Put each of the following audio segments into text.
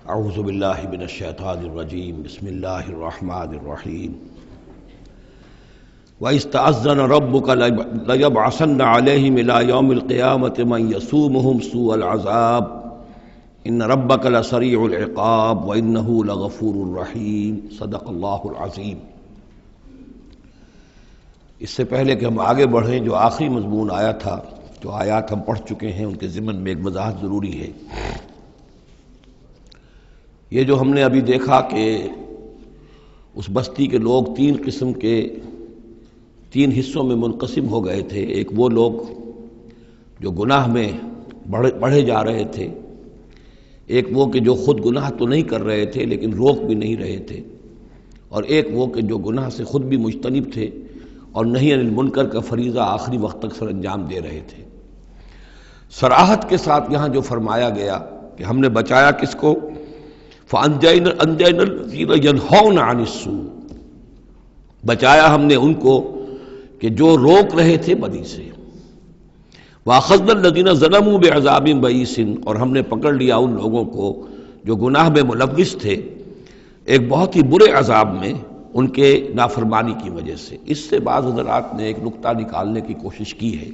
اعوذ باللہ من الشیطان الرجیم بسم اللہ الرحمن الرحیم وَإِذْ تَأَذَّنَ رَبُّكَ لَيَبْعَثَنَّ عَلَيْهِمْ إِلَى يَوْمِ الْقِيَامَةِ مَنْ يَسُومُهُمْ سُوءَ الْعَذَابِ إِنَّ رَبَّكَ لَسَرِيعُ الْعِقَابِ وَإِنَّهُ لَغَفُورٌ رَحِيمٌ صدق اللہ العظیم۔ اس سے پہلے کہ ہم آگے بڑھیں، جو آخری مضمون آیا تھا، جو آیات ہم پڑھ چکے ہیں، ان کے ضمن میں ایک وضاحت ضروری ہے۔ یہ جو ہم نے ابھی دیکھا کہ اس بستی کے لوگ تین قسم کے تین حصوں میں منقسم ہو گئے تھے۔ ایک وہ لوگ جو گناہ میں بڑھے جا رہے تھے، ایک وہ کہ جو خود گناہ تو نہیں کر رہے تھے لیکن روک بھی نہیں رہے تھے، اور ایک وہ کہ جو گناہ سے خود بھی مجتنب تھے اور نہی عن المنکر کا فریضہ آخری وقت تک سر انجام دے رہے تھے۔ صراحت کے ساتھ یہاں جو فرمایا گیا کہ ہم نے بچایا کس کو؟ فَأَنْجَيْنَا الَّذِينَ يَنْهَوْنَ عَنِ السُّوءِ، بچایا ہم نے ان کو کہ جو روک رہے تھے بدی سے۔ وَأَخَذْنَا الَّذِينَ ظَلَمُوا بِعَذَابٍ بَئِيسٍ، اور ہم نے پکڑ لیا ان لوگوں کو جو گناہ میں ملوث تھے ایک بہت ہی برے عذاب میں ان کے نافرمانی کی وجہ سے۔ اس سے بعض حضرات نے ایک نقطہ نکالنے کی کوشش کی ہے،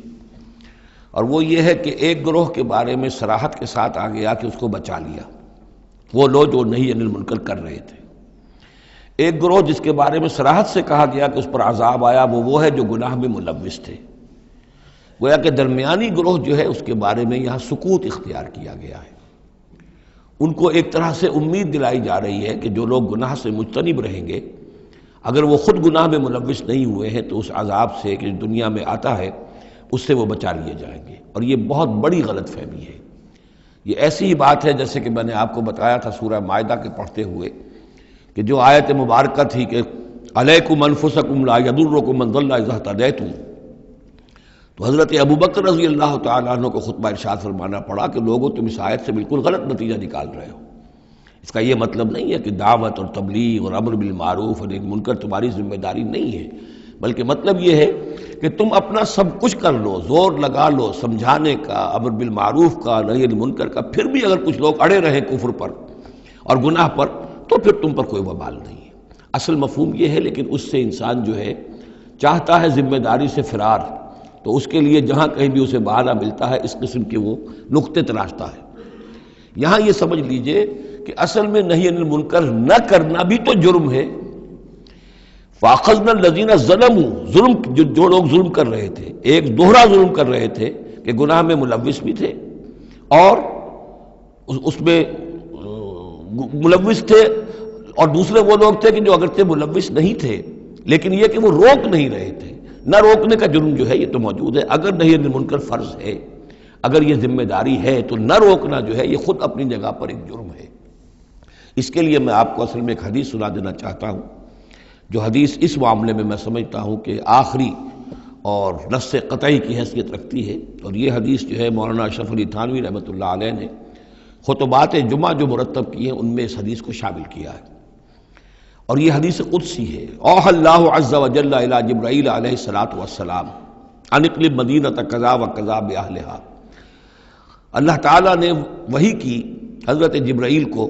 اور وہ یہ ہے کہ ایک گروہ کے بارے میں صراحت کے ساتھ آ گیا کہ اس کو بچا لیا، وہ لوگ جو نہی عن المنکر کر رہے تھے۔ ایک گروہ جس کے بارے میں صراحت سے کہا گیا کہ اس پر عذاب آیا، وہ ہے جو گناہ میں ملوث تھے۔ گویا کہ درمیانی گروہ جو ہے اس کے بارے میں یہاں سکوت اختیار کیا گیا ہے۔ ان کو ایک طرح سے امید دلائی جا رہی ہے کہ جو لوگ گناہ سے مجتنب رہیں گے، اگر وہ خود گناہ میں ملوث نہیں ہوئے ہیں تو اس عذاب سے کہ دنیا میں آتا ہے اس سے وہ بچا لیے جائیں گے۔ اور یہ بہت بڑی غلط فہمی ہے۔ یہ ایسی ہی بات ہے جیسے کہ میں نے آپ کو بتایا تھا سورہ مائدہ کے پڑھتے ہوئے کہ جو آیت مبارکہ تھی کہ علیکم انفسکم لا یضرکم من ضل اذا اہتدیتم، تو حضرت ابوبکر رضی اللہ تعالیٰ عنہ کو خطبہ ارشاد فرمانا پڑا کہ لوگوں تم اس آیت سے بالکل غلط نتیجہ نکال رہے ہو۔ اس کا یہ مطلب نہیں ہے کہ دعوت اور تبلیغ اور امر بالمعروف اور منکر تمہاری ذمہ داری نہیں ہے، بلکہ مطلب یہ ہے کہ تم اپنا سب کچھ کر لو، زور لگا لو سمجھانے کا، امر بالمعروف کا، نہی عن المنکر کا، پھر بھی اگر کچھ لوگ اڑے رہیں کفر پر اور گناہ پر تو پھر تم پر کوئی وبال نہیں ہے۔ اصل مفہوم یہ ہے، لیکن اس سے انسان جو ہے چاہتا ہے ذمہ داری سے فرار، تو اس کے لیے جہاں کہیں بھی اسے بہانہ ملتا ہے اس قسم کے وہ نقطے تراشتا ہے۔ یہاں یہ سمجھ لیجئے کہ اصل میں نہی عن المنکر نہ کرنا بھی تو جرم ہے۔ فَأَخَذْنَا الَّذِينَ ظَلَمُوا، ظلم جو لوگ ظلم کر رہے تھے، ایک دوہرا ظلم کر رہے تھے کہ گناہ میں ملوث بھی تھے اور اس میں ملوث تھے، اور دوسرے وہ لوگ تھے کہ جو اگرچہ ملوث نہیں تھے لیکن یہ کہ وہ روک نہیں رہے تھے۔ نہ روکنے کا جرم جو ہے یہ تو موجود ہے۔ اگر نہی عن المنکر فرض ہے، اگر یہ ذمہ داری ہے، تو نہ روکنا جو ہے یہ خود اپنی جگہ پر ایک جرم ہے۔ اس کے لیے میں آپ کو اصل میں ایک حدیث سنا دینا چاہتا ہوں، جو حدیث اس معاملے میں میں سمجھتا ہوں کہ آخری اور نص قطعی کی حیثیت رکھتی ہے۔ اور یہ حدیث جو ہے مولانا اشرف علی تھانوی رحمۃ اللہ علیہ نے خطبات جمعہ جو مرتب کی ہیں ان میں اس حدیث کو شامل کیا ہے، اور یہ حدیث قدسی ہے۔ اوحى اللہ عز وجل الی جبرائیل علیہ الصلوۃ والسلام ان اقلب مدینہ کذا و کذا باہلھا، اللہ تعالیٰ نے وحی کی حضرت جبرائیل کو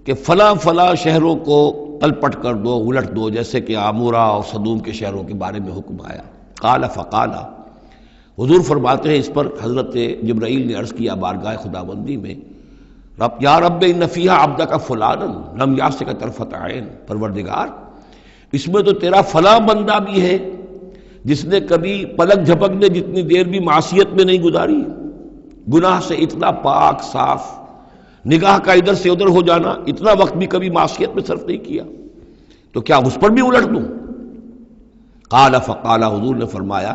کہ فلاں فلاں شہروں کو تلپٹ کر دو، الٹ دو، جیسے کہ عمورہ اور صدوم کے شہروں کے بارے میں حکم آیا۔ قال فقال، حضور فرماتے ہیں اس پر حضرت جبرائیل نے عرض کیا بارگاہ خداوندی میں، رب یا رب ان فیہا عبدک فلانا لم یعصک طرفۃ عین، پروردگار اس میں تو تیرا فلاں بندہ بھی ہے جس نے کبھی پلک جھپکنے جتنی دیر بھی معصیت میں نہیں گزاری، گناہ سے اتنا پاک صاف، نگاہ کا ادھر سے ادھر ہو جانا، اتنا وقت بھی کبھی معصیت میں صرف نہیں کیا، تو کیا اس پر بھی الٹ دوں؟ قال فقال، حضور نے فرمایا،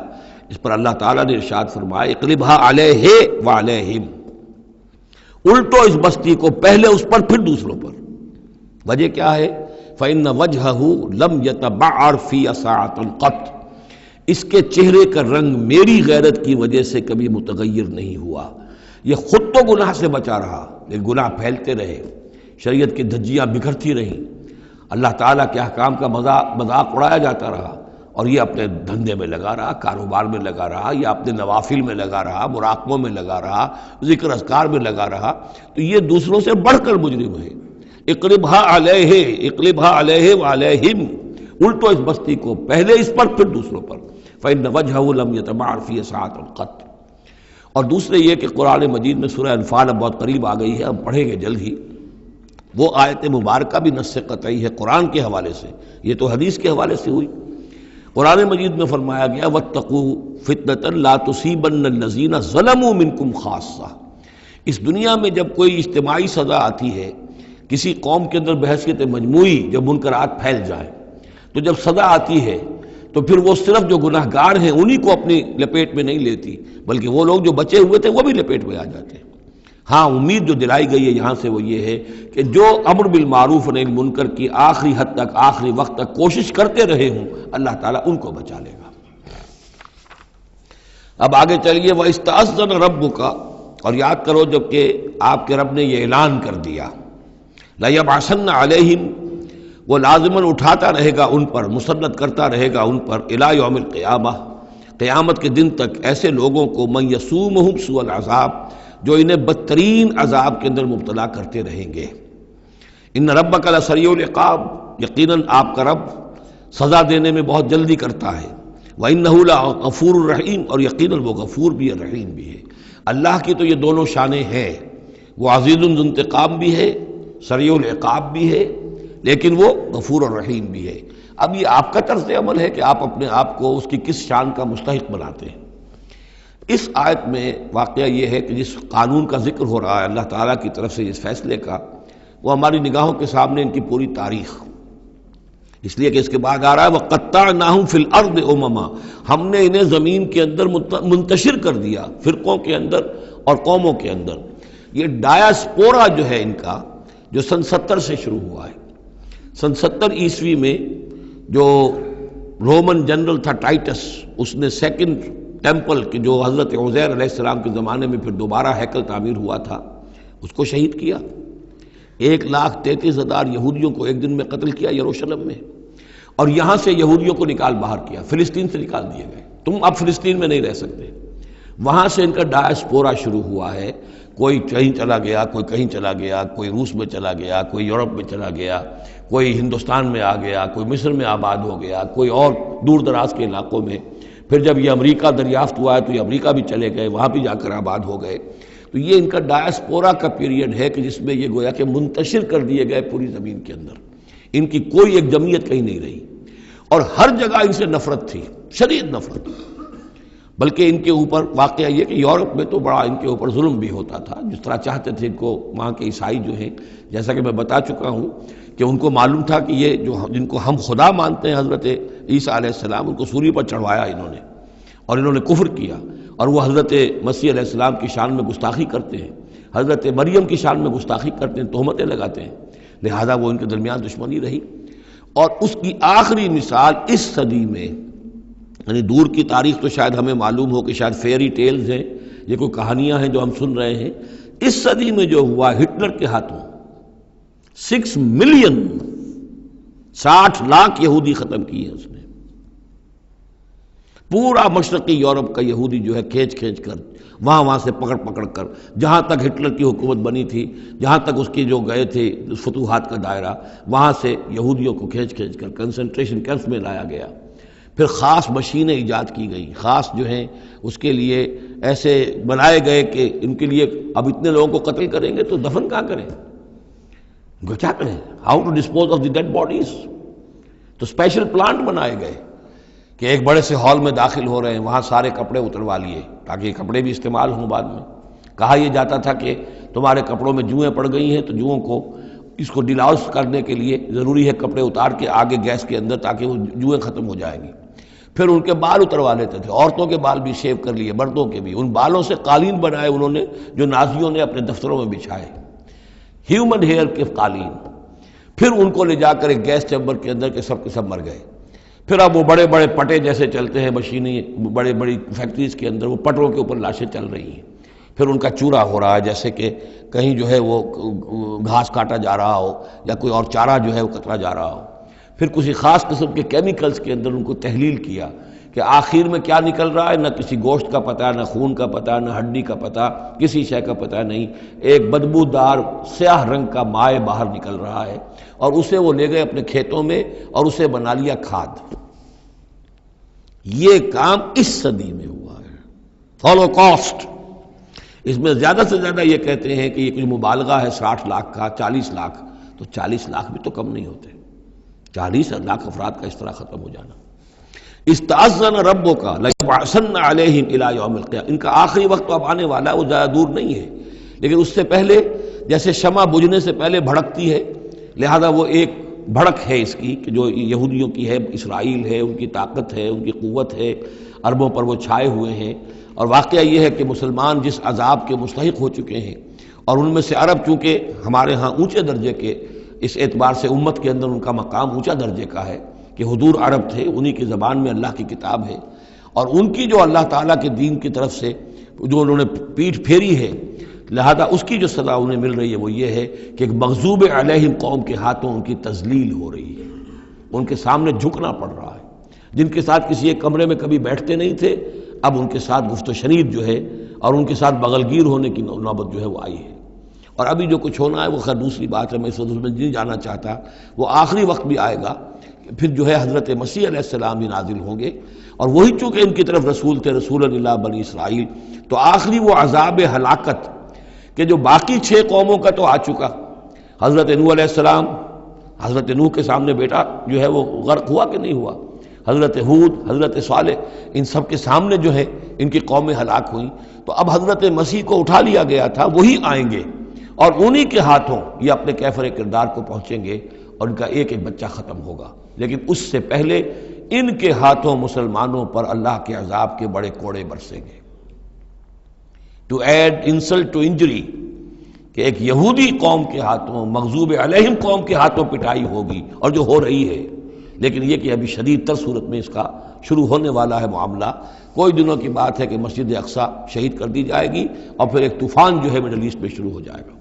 اس پر اللہ تعالیٰ نے ارشاد فرمایا اقلبها علیہ وعلیہم، الٹو اس بستی کو، پہلے اس پر پھر دوسروں پر۔ وجہ کیا ہے؟ فإن وجهه لم يتبعر في ساعة قط، اس کے چہرے کا رنگ میری غیرت کی وجہ سے کبھی متغیر نہیں ہوا۔ یہ خود تو گناہ سے بچا رہا لیکن گناہ پھیلتے رہے، شریعت کی دھجیاں بکھرتی رہیں، اللہ تعالیٰ کے احکام کا مذاق اڑایا جاتا رہا، اور یہ اپنے دھندے میں لگا رہا، کاروبار میں لگا رہا، یا اپنے نوافل میں لگا رہا، مراقبوں میں لگا رہا، ذکر اذکار میں لگا رہا، تو یہ دوسروں سے بڑھ کر مجرم ہے۔ اقلبھا علیہ، اقلبھا علیہ وعلیہم، الٹو اس بستی کو، پہلے اس پر پھر دوسروں پر۔ فإن وجهه لم يتبعر فی ساعۃ قط۔ اور دوسرے یہ کہ قرآن مجید میں سورہ انفال اب بہت قریب آ گئی ہے، ہم پڑھیں گے جلد ہی، وہ آیت مبارکہ بھی نص قطعی ہے قرآن کے حوالے سے، یہ تو حدیث کے حوالے سے ہوئی۔ قرآن مجید میں فرمایا گیا واتقوا فتنة لا تصیبن الذین ظلموا منکم خاصہ۔ اس دنیا میں جب کوئی اجتماعی سزا آتی ہے، کسی قوم کے اندر بحیثیت مجموعی جب منکرات پھیل جائیں، تو جب سزا آتی ہے تو پھر وہ صرف جو گناہ گار ہیں انہی کو اپنی لپیٹ میں نہیں لیتی، بلکہ وہ لوگ جو بچے ہوئے تھے وہ بھی لپیٹ میں آ جاتے ہیں۔ ہاں، امید جو دلائی گئی ہے یہاں سے وہ یہ ہے کہ جو امر بالمعروف و نہی عن المنکر کی آخری حد تک، آخری وقت تک کوشش کرتے رہے ہوں، اللہ تعالیٰ ان کو بچا لے گا۔ اب آگے چلیے، وَإِسْتَأْذَنَ رَبُّكَ، اور یاد کرو جب کہ آپ کے رب نے یہ اعلان کر دیا، لَيَبْعَثَنَّ عَلَيْهِمْ، وہ لازماً اٹھاتا رہے گا ان پر، مسلط کرتا رہے گا ان پر، الی یوم القیامہ، قیامت کے دن تک، ایسے لوگوں کو من یسومہم سوء العذاب، جو انہیں بدترین عذاب کے اندر مبتلا کرتے رہیں گے۔ ان ربک لسریع العقاب، یقیناً آپ کا رب سزا دینے میں بہت جلدی کرتا ہے۔ وَإِنَّهُ لَغَفُورٌ رَحِيمٌ، اور یقیناً وہ غفور بھی ہے، رحیم بھی ہے۔ اللہ کی تو یہ دونوں شانیں ہیں، وہ عزیز ذو انتقام بھی ہے، سریع العقاب بھی ہے، لیکن وہ غفور اور رحیم بھی ہے۔ اب یہ آپ کا طرز عمل ہے کہ آپ اپنے آپ کو اس کی کس شان کا مستحق بناتے ہیں۔ اس آیت میں واقعہ یہ ہے کہ جس قانون کا ذکر ہو رہا ہے اللہ تعالیٰ کی طرف سے، اس فیصلے کا، وہ ہماری نگاہوں کے سامنے ان کی پوری تاریخ، اس لیے کہ اس کے بعد آ رہا ہے وَقَطَّعْنَاهُمْ فِي الْأَرْضِ أُمَمًا، ہم نے انہیں زمین کے اندر منتشر کر دیا، فرقوں کے اندر اور قوموں کے اندر۔ یہ ڈایاسپورا جو ہے ان کا، جو سن 70 سے شروع ہوا ہے، سن 70 عیسوی میں جو رومن جنرل تھا ٹائٹس، اس نے سیکنڈ ٹیمپل کہ جو حضرت عزیر علیہ السلام کے زمانے میں پھر دوبارہ ہیکل تعمیر ہوا تھا، اس کو شہید کیا۔ 1,33,000 یہودیوں کو ایک دن میں قتل کیا یروشلم میں، اور یہاں سے یہودیوں کو نکال باہر کیا، فلسطین سے نکال دیے گئے، تم اب فلسطین میں نہیں رہ سکتے۔ وہاں سے ان کا ڈایاسپورا شروع ہوا ہے، کوئی کہیں چلا گیا، کوئی کہیں چلا گیا، کوئی روس میں چلا گیا، کوئی یورپ میں چلا گیا، کوئی ہندوستان میں آ گیا، کوئی مصر میں آباد ہو گیا، کوئی اور دور دراز کے علاقوں میں۔ پھر جب یہ امریکہ دریافت ہوا ہے تو یہ امریکہ بھی چلے گئے، وہاں بھی جا کر آباد ہو گئے۔ تو یہ ان کا ڈایاسپورا کا پیریڈ ہے کہ جس میں یہ گویا کہ منتشر کر دیے گئے پوری زمین کے اندر، ان کی کوئی ایک جمعیت کہیں نہیں رہی، اور ہر جگہ ان سے نفرت تھی، شدید نفرت۔ بلکہ ان کے اوپر واقعہ یہ کہ یورپ میں تو بڑا ان کے اوپر ظلم بھی ہوتا تھا، جس طرح چاہتے تھے ان کو وہاں کے عیسائی جو ہیں، جیسا کہ میں بتا چکا ہوں کہ ان کو معلوم تھا کہ یہ جو جن کو ہم خدا مانتے ہیں حضرت عیسیٰ علیہ السلام، ان کو سولی پر چڑھوایا انہوں نے، اور انہوں نے کفر کیا، اور وہ حضرت مسیح علیہ السلام کی شان میں گستاخی کرتے ہیں، حضرت مریم کی شان میں گستاخی کرتے ہیں، تہمتیں لگاتے ہیں، لہذا وہ ان کے درمیان دشمنی رہی۔ اور اس کی آخری مثال اس صدی میں، یعنی دور کی تاریخ تو شاید ہمیں معلوم ہو کہ شاید فیری ٹیلز ہیں، یہ کوئی کہانیاں ہیں جو ہم سن رہے ہیں، اس صدی میں جو ہوا ہٹلر کے ہاتھوں 6 ملین 60 لاکھ یہودی ختم کیے اس نے، پورا مشرقی یورپ کا یہودی جو ہے کھینچ کھینچ کر وہاں سے پکڑ پکڑ کر، جہاں تک ہٹلر کی حکومت بنی تھی، جہاں تک اس کی جو گئے تھے فتوحات کا دائرہ، وہاں سے یہودیوں کو کھینچ کھینچ کر کنسنٹریشن کیمپس میں لایا گیا۔ پھر خاص مشینیں ایجاد کی گئیں، خاص جو ہیں اس کے لیے ایسے بنائے گئے کہ ان کے لیے اب اتنے لوگوں کو قتل کریں گے تو دفن کہاں کریں، ان کو کیا کریں، how to dispose of the dead bodies. تو اسپیشل پلانٹ بنائے گئے کہ ایک بڑے سے ہال میں داخل ہو رہے ہیں، وہاں سارے کپڑے اتروا لیے تاکہ یہ کپڑے بھی استعمال ہوں بعد میں۔ کہا یہ جاتا تھا کہ تمہارے کپڑوں میں جوئیں پڑ گئی ہیں تو جوؤں کو اس کو ڈیلاؤس کرنے کے لیے ضروری ہے کپڑے اتار کے آگے گیس کے اندر تاکہ وہ جوئیں ختم ہو جائیں گی۔ پھر ان کے بال اتروا لیتے تھے، عورتوں کے بال بھی شیو کر لیے، مردوں کے بھی، ان بالوں سے قالین بنائے انہوں نے جو نازیوں نے اپنے دفتروں میں بچھائے، ہیومن ہیئر کے قالین۔ پھر ان کو لے جا کر ایک گیس چیمبر کے اندر کے سب مر گئے۔ پھر اب وہ بڑے بڑے پٹے جیسے چلتے ہیں مشینیں، بڑے بڑی فیکٹریز کے اندر وہ پٹوں کے اوپر لاشیں چل رہی ہیں، پھر ان کا چورا ہو رہا ہے، جیسے کہ کہیں جو ہے وہ گھاس کاٹا جا رہا ہو یا کوئی اور چارہ جو ہے وہ کترا جا رہا ہو۔ پھر کسی خاص قسم کے کیمیکلز کے اندر ان کو تحلیل کیا کہ آخر میں کیا نکل رہا ہے، نہ کسی گوشت کا پتہ، نہ خون کا پتہ، نہ ہڈی کا پتہ، کسی شے کا پتہ نہیں، ایک بدبودار سیاہ رنگ کا مائع باہر نکل رہا ہے، اور اسے وہ لے گئے اپنے کھیتوں میں اور اسے بنا لیا کھاد۔ یہ کام اس صدی میں ہوا ہے، ہولوکاسٹ۔ اس میں زیادہ سے زیادہ یہ کہتے ہیں کہ یہ کچھ مبالغہ ہے 60 لاکھ کا، 40 لاکھ، تو 40 لاکھ بھی تو کم نہیں ہوتے، 40 لاکھ افراد کا اس طرح ختم ہو جانا۔ استأذن ربک لیبعثن علیہم الی یوم القیامہ، ان کا آخری وقت تو اب آنے والا ہے، وہ زیادہ دور نہیں ہے، لیکن اس سے پہلے جیسے شمع بجھنے سے پہلے بھڑکتی ہے، لہذا وہ ایک بھڑک ہے اس کی کہ جو یہودیوں کی ہے، اسرائیل ہے، ان کی طاقت ہے، ان کی قوت ہے، عربوں پر وہ چھائے ہوئے ہیں، اور واقعہ یہ ہے کہ مسلمان جس عذاب کے مستحق ہو چکے ہیں، اور ان میں سے عرب چونکہ ہمارے ہاں اونچے درجے کے، اس اعتبار سے امت کے اندر ان کا مقام اونچا درجے کا ہے کہ حضور عرب تھے، انہی کی زبان میں اللہ کی کتاب ہے، اور ان کی جو اللہ تعالیٰ کے دین کی طرف سے جو انہوں نے پیٹھ پھیری ہے، لہذا اس کی جو سزا انہیں مل رہی ہے وہ یہ ہے کہ ایک مغضوب علیہم قوم کے ہاتھوں ان کی تذلیل ہو رہی ہے، ان کے سامنے جھکنا پڑ رہا ہے۔ جن کے ساتھ کسی ایک کمرے میں کبھی بیٹھتے نہیں تھے، اب ان کے ساتھ گفت و شنید جو ہے اور ان کے ساتھ بغل گیر ہونے کی نوبت جو ہے وہ آئی ہے۔ اور ابھی جو کچھ ہونا ہے وہ خیر دوسری بات ہے، میں اس میں نہیں جانا چاہتا، وہ آخری وقت بھی آئے گا، پھر جو ہے حضرت مسیح علیہ السلام بھی نازل ہوں گے، اور وہی چونکہ ان کی طرف رسول تھے، رسول اللہ بنی اسرائیل، تو آخری وہ عذاب ہلاکت کہ جو باقی 6 قوموں کا تو آ چکا، حضرت نوح علیہ السلام، حضرت نوح کے سامنے بیٹا جو ہے وہ غرق ہوا کہ نہیں ہوا، حضرت ہود، حضرت صالح، ان سب کے سامنے جو ہے ان کی قومیں ہلاک ہوئیں، تو اب حضرت مسیح کو اٹھا لیا گیا تھا، وہی آئیں گے اور انہی کے ہاتھوں یہ اپنے کیفر کردار کو پہنچیں گے اور ان کا ایک ایک بچہ ختم ہوگا، لیکن اس سے پہلے ان کے ہاتھوں مسلمانوں پر اللہ کے عذاب کے بڑے کوڑے برسیں گے۔ To add insult to injury, کہ ایک یہودی قوم کے ہاتھوں، مغضوب علیہم قوم کے ہاتھوں پٹائی ہوگی، اور جو ہو رہی ہے، لیکن یہ کہ ابھی شدید تر صورت میں اس کا شروع ہونے والا ہے معاملہ۔ کوئی دنوں کی بات ہے کہ مسجد اقصی شہید کر دی جائے گی، اور پھر ایک طوفان جو ہے مڈل ایسٹ میں شروع ہو جائے گا۔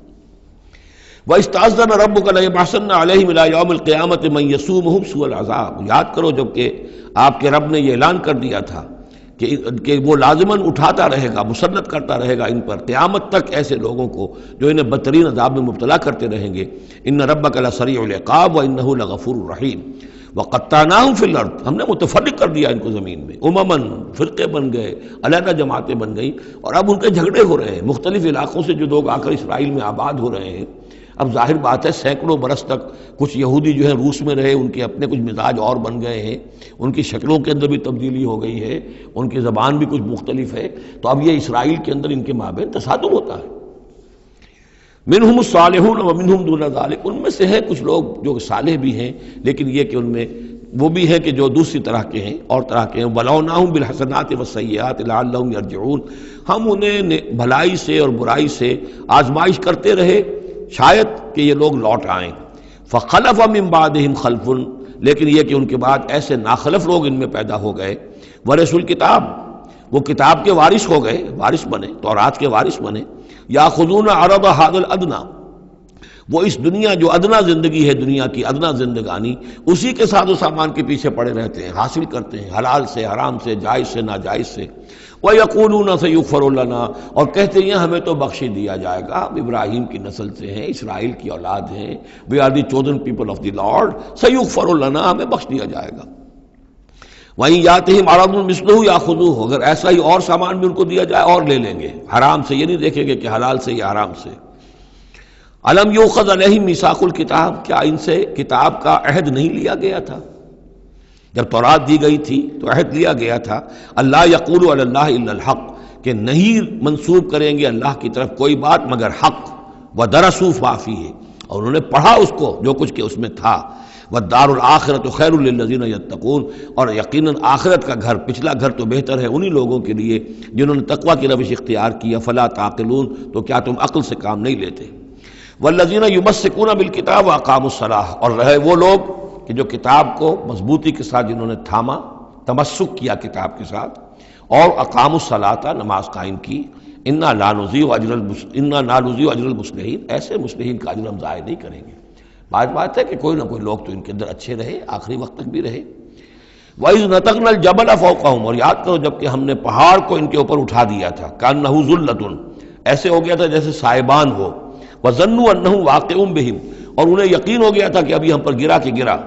وَإِسْتَأْذَنَ رَبُّكَ لَيَبْعَثَنَّ عَلَيْهِمْ إِلَىٰ يَوْمِ الْقِيَامَةِ مَن يَسُومُهُمْ سُوءَ الْعَذَابِ، یاد کرو جب کہ آپ کے رب نے یہ اعلان کر دیا تھا کہ وہ لازماً اٹھاتا رہے گا، مسلط کرتا رہے گا ان پر قیامت تک ایسے لوگوں کو جو انہیں بدترین عذاب میں مبتلا کرتے رہیں گے۔ ان ربک لسریع العقاب وانہ لغفور رحیم وقطعناہم فی الارض، ہم نے متفرق کر دیا ان کو زمین میں، امماً، فرقے بن گئے، علیحدہ جماعتیں بن گئیں، اور اب ان کے جھگڑے ہو رہے ہیں مختلف علاقوں سے جو لوگ آ کر اسرائیل میں آباد ہو رہے ہیں۔ اب ظاہر بات ہے سینکڑوں برس تک کچھ یہودی جو ہیں روس میں رہے، ان کے اپنے کچھ مزاج اور بن گئے ہیں، ان کی شکلوں کے اندر بھی تبدیلی ہو گئی ہے، ان کی زبان بھی کچھ مختلف ہے، تو اب یہ اسرائیل کے اندر ان کے مابین تصادم ہوتا ہے۔ منہم الصالحون ومنہم دون ذلک، ان میں سے ہیں کچھ لوگ جو صالح بھی ہیں، لیکن یہ کہ ان میں وہ بھی ہیں کہ جو دوسری طرح کے ہیں، اور طرح کے ہیں۔ وَلَوْنَاهُمْ بِالْحَسَنَاتِ وَالسَّيِّئَاتِ لَعَلَّهُمْ يَرْجِعُونَ، ہم انہیں بھلائی سے اور برائی سے آزمائش کرتے رہے شاید کہ یہ لوگ لوٹ آئیں۔ فَخَلَفَ مِن بَعْدِهِمْ خَلْفٌ، لیکن یہ کہ ان کے بعد ایسے ناخلف لوگ ان میں پیدا ہو گئے، وَرِثُوا الْكِتَابَ، وہ کتاب کے وارث ہو گئے، وارث بنے، تورات کے وارث بنے۔ یاخذون عرض هذا الادنی، وہ اس دنیا جو ادنا زندگی ہے، دنیا کی ادنا زندگانی، اسی کے ساتھ و سامان کے پیچھے پڑے رہتے ہیں، حاصل کرتے ہیں حلال سے، حرام سے، جائز سے، ناجائز سے۔ وَيَقُولُونَ سَيُغْفَرُ لَنَا، اور کہتے ہیں ہمیں تو بخش دیا جائے گا، ہم ابراہیم کی نسل سے ہیں، اسرائیل کی اولاد ہیں، we are the chosen people of the Lord، سَيُغْفَرُ لَنَا، ہمیں بخش دیا جائے گا۔ وہیں یاتہم عرض مثلہ یاخذوہ، اگر ایسا ہی اور سامان بھی ان کو دیا جائے اور لے لیں گے، حرام سے یہ نہیں دیکھیں گے کہ حلال سے یا حرام سے۔ الم یؤخذ علیہم میثاق الکتاب، کیا ان سے کتاب کا عہد نہیں لیا گیا تھا؟ جب تورات دی گئی تھی تو عہد لیا گیا تھا، اللہ یقول علی اللہ الا الحق، کہ نہیں منسوب کریں گے اللہ کی طرف کوئی بات مگر حق، ودرسوا ما فیہ، اور انہوں نے پڑھا اس کو جو کچھ کہ اس میں تھا، والدار الآخرۃ خیر للذین یتقون، اور یقیناً آخرت کا گھر، پچھلا گھر تو بہتر ہے انہی لوگوں کے لیے جنہوں نے تقوی کی روش اختیار کیا، فلا تعقلون، تو کیا تم عقل سے کام نہیں لیتے؟ والذین یمسکون بالکتاب واقاموا الصلاۃ، اور رہے وہ لوگ کہ جو کتاب کو مضبوطی کے ساتھ جنہوں نے تھاما، تمسک کیا کتاب کے ساتھ، اور اقاموا الصلاۃ، نماز قائم کی، انا لا نضیع اجر المصلحین، ایسے مصلحین کا اجر ہم ضائع نہیں کریں گے۔ بات ہے کہ کوئی نہ کوئی لوگ تو ان کے اندر اچھے رہے، آخری وقت تک بھی رہے۔ وَإِذْ نَتَقْنَا الْجَبَلَ فَوْقَهُمْ، اور یاد کرو جب کہ ہم نے پہاڑ کو ان کے اوپر اٹھا دیا تھا، كَأَنَّهُ ذُلَّةٌ، ایسے ہو گیا تھا جیسے سائبان ہو، وَظَنُّوا أَنَّهُ واقع بِهِمْ، اور انہیں یقین ہو گیا تھا کہ ابھی ہم پر گرا کہ گرا۔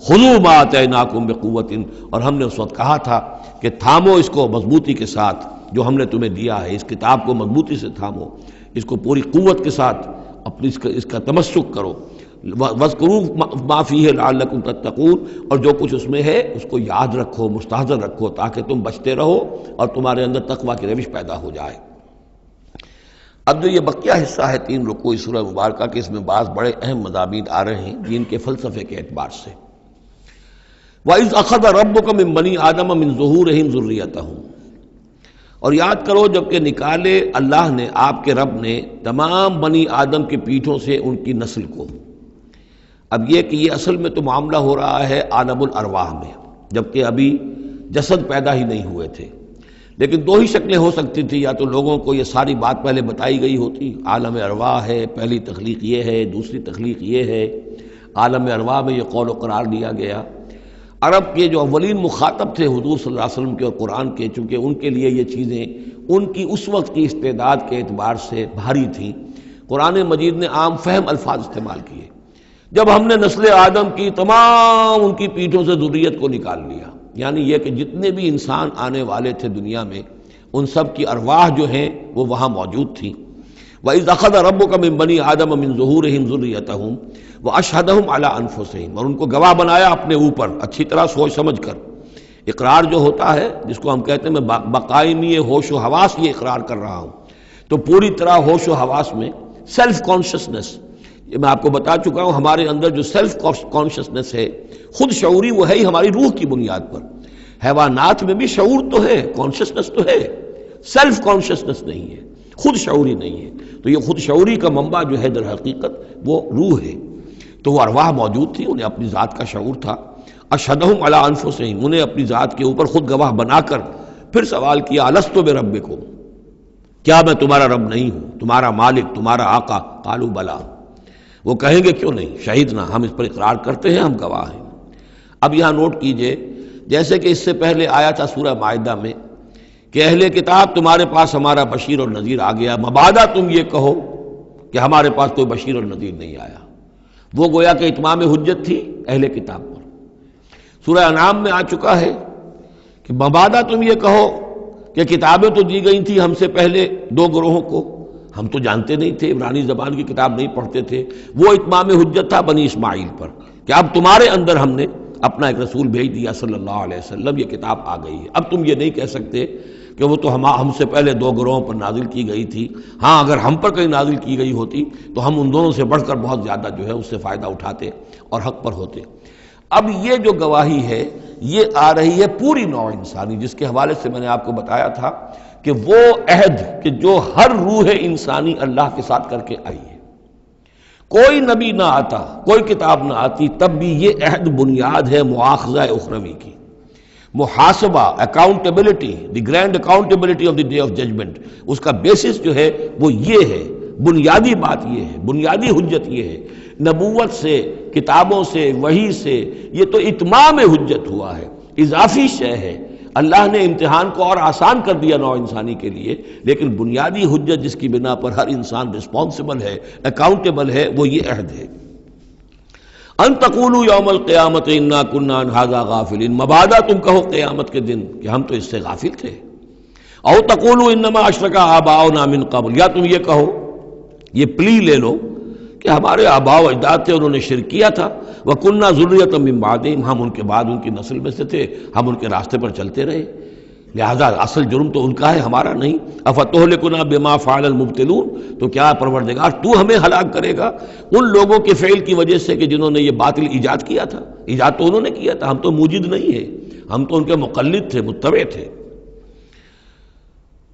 خُذُوا مَا آتَيْنَاكُمْ بِقُوَّةٍ، اور ہم نے اس وقت کہا تھا کہ تھامو اس کو مضبوطی کے ساتھ جو ہم نے تمہیں دیا ہے، اس کتاب کو مضبوطی سے تھامو، اس کو پوری قوت کے ساتھ اپنی اس کا تمسک کرو۔ وَاذْكُرُوا مَا فِيهِ لَعَلَّكُمْ تَتَّقُونَ، اور جو کچھ اس میں ہے اس کو یاد رکھو، مستحضر رکھو، تاکہ تم بچتے رہو اور تمہارے اندر تقویٰ کی روش پیدا ہو جائے۔ اب جو یہ بقیہ حصہ ہے 3 رکوع سورہ مبارکہ کے، اس میں بعض بڑے اہم مضامین آ رہے ہیں دین کے فلسفے کے اعتبار سے۔ وَإِذْ أَخَذَ رَبُّكَ مِن بَنِي آدَمَ مِن ظُهُورِهِمْ ذُرِّيَّتَهُمْ، اور یاد کرو جب کہ نکالے اللہ نے، آپ کے رب نے، تمام بنی آدم کی پیٹھوں سے ان کی نسل کو۔ اب یہ کہ یہ اصل میں تو معاملہ ہو رہا ہے عالم الارواح میں، جبکہ ابھی جسد پیدا ہی نہیں ہوئے تھے، لیکن 2 ہی شکلیں ہو سکتی تھی، یا تو لوگوں کو یہ ساری بات پہلے بتائی گئی ہوتی، عالم ارواح ہے، پہلی تخلیق یہ ہے، دوسری تخلیق یہ ہے، عالم ارواح میں یہ قول و قرار دیا گیا۔ عرب کے جو اولین مخاطب تھے حضور صلی اللہ علیہ وسلم کے اور قرآن کے، چونکہ ان کے لیے یہ چیزیں ان کی اس وقت کی استعداد کے اعتبار سے بھاری تھیں، قرآن مجید نے عام فہم الفاظ استعمال کیے۔ جب ہم نے نسل آدم کی تمام ان کی پیٹھوں سے ذریت کو نکال لیا، یعنی یہ کہ جتنے بھی انسان آنے والے تھے دنیا میں، ان سب کی ارواح جو ہیں وہ وہاں موجود تھیں۔ وَإِذْ أَخَذَ رَبُّكَ مِن بَنِي آدَمَ مِن ظُهُورِهِمْ ذُرِّيَّتَهُمْ وَأَشْهَدَهُمْ عَلَىٰ أَنفُسِهِمْ، اور ان کو گواہ بنایا اپنے اوپر، اچھی طرح سوچ سمجھ کر۔ اقرار جو ہوتا ہے جس کو ہم کہتے ہیں میں بقائمی ہوش و حواس یہ اقرار کر رہا ہوں، تو پوری طرح ہوش و حواس میں سیلف کانشسنس، یہ میں آپ کو بتا چکا ہوں، ہمارے اندر جو سیلف کانشسنس ہے، خود شعوری، وہ ہے ہی ہماری روح کی بنیاد پر۔ حیوانات میں بھی شعور تو ہے، کانشسنس تو ہے، سیلف کانشسنس نہیں ہے، خود شعوری نہیں ہے۔ تو یہ خود شعوری کا منبع جو ہے در حقیقت وہ روح ہے۔ تو وہ ارواح موجود تھی، انہیں اپنی ذات کا شعور تھا۔ اشہدہم علی انفسہم، انہیں اپنی ذات کے اوپر خود گواہ بنا کر پھر سوال کیا، الست بربکم، کیا میں تمہارا رب نہیں ہوں، تمہارا مالک، تمہارا آقا؟ قالوا بلا، وہ کہیں گے کیوں نہیں، شہیدنا، ہم اس پر اقرار کرتے ہیں، ہم گواہ ہیں۔ اب یہاں نوٹ کیجئے، جیسے کہ اس سے پہلے آیا تھا سورہ مائدہ میں کہ اہل کتاب تمہارے پاس ہمارا بشیر اور نذیر آ گیا، مبادا تم یہ کہو کہ ہمارے پاس کوئی بشیر اور نذیر نہیں آیا۔ وہ گویا کہ اتمام حجت تھی اہل کتاب پر۔ سورہ انعام میں آ چکا ہے کہ مبادا تم یہ کہو کہ کتابیں تو دی گئی تھیں ہم سے پہلے 2 گروہوں کو، ہم تو جانتے نہیں تھے، عبرانی زبان کی کتاب نہیں پڑھتے تھے، وہ اتمام حجت تھا بنی اسماعیل پر کہ اب تمہارے اندر ہم نے اپنا ایک رسول بھیج دیا صلی اللہ علیہ وسلم، یہ کتاب آ گئی ہے۔ اب تم یہ نہیں کہہ سکتے کہ وہ تو ہم سے پہلے 2 گروہوں پر نازل کی گئی تھی، ہاں اگر ہم پر کہیں نازل کی گئی ہوتی تو ہم ان دونوں سے بڑھ کر بہت زیادہ جو ہے اس سے فائدہ اٹھاتے اور حق پر ہوتے۔ اب یہ جو گواہی ہے یہ آ رہی ہے پوری نوع انسانی، جس کے حوالے سے میں نے آپ کو بتایا تھا کہ وہ عہد کہ جو ہر روح انسانی اللہ کے ساتھ کر کے آئی ہے، کوئی نبی نہ آتا، کوئی کتاب نہ آتی، تب بھی یہ عہد بنیاد ہے مؤاخذہ اخروی کی، محاسبہ، accountability, the grand accountability of the day of judgement, اس کا بیسس جو ہے وہ یہ ہے، بنیادی بات یہ ہے، بنیادی حجت یہ ہے۔ نبوت سے، کتابوں سے، وحی سے، یہ تو اتمام حجت ہوا ہے، اضافی شے ہے۔ اللہ نے امتحان کو اور آسان کر دیا نوع انسانی کے لیے، لیکن بنیادی حجت جس کی بنا پر ہر انسان رسپانسبل ہے، اکاؤنٹیبل ہے، وہ یہ عہد ہے۔ ان تقولوا یوم القیامت انا کنا عن ھذا غافلین، مبادا تم کہو قیامت کے دن کہ ہم تو اس سے غافل تھے۔ او تقولوا انما اشرک آباؤنا من قبل، یا تم یہ کہو، یہ پلی لے لو کہ ہمارے آباء و اجداد تھے، انہوں نے شرک کیا تھا، وَكُنَّا ذُرِّيَّةً مِّن بَعْدِهِمْ، ہم ان کے بعد ان کی نسل میں سے تھے، ہم ان کے راستے پر چلتے رہے، لہذا اصل جرم تو ان کا ہے، ہمارا نہیں۔ أَفَتُهْلِكُنَا بِمَا فَعَلَ الْمُبْطِلُونَ، تو کیا پروردگار تو ہمیں ہلاک کرے گا ان لوگوں کے فعل کی وجہ سے کہ جنہوں نے یہ باطل ایجاد کیا تھا؟ ایجاد تو انہوں نے کیا تھا، ہم تو موجد نہیں ہیں، ہم تو ان کے مقلد تھے، متبع تھے۔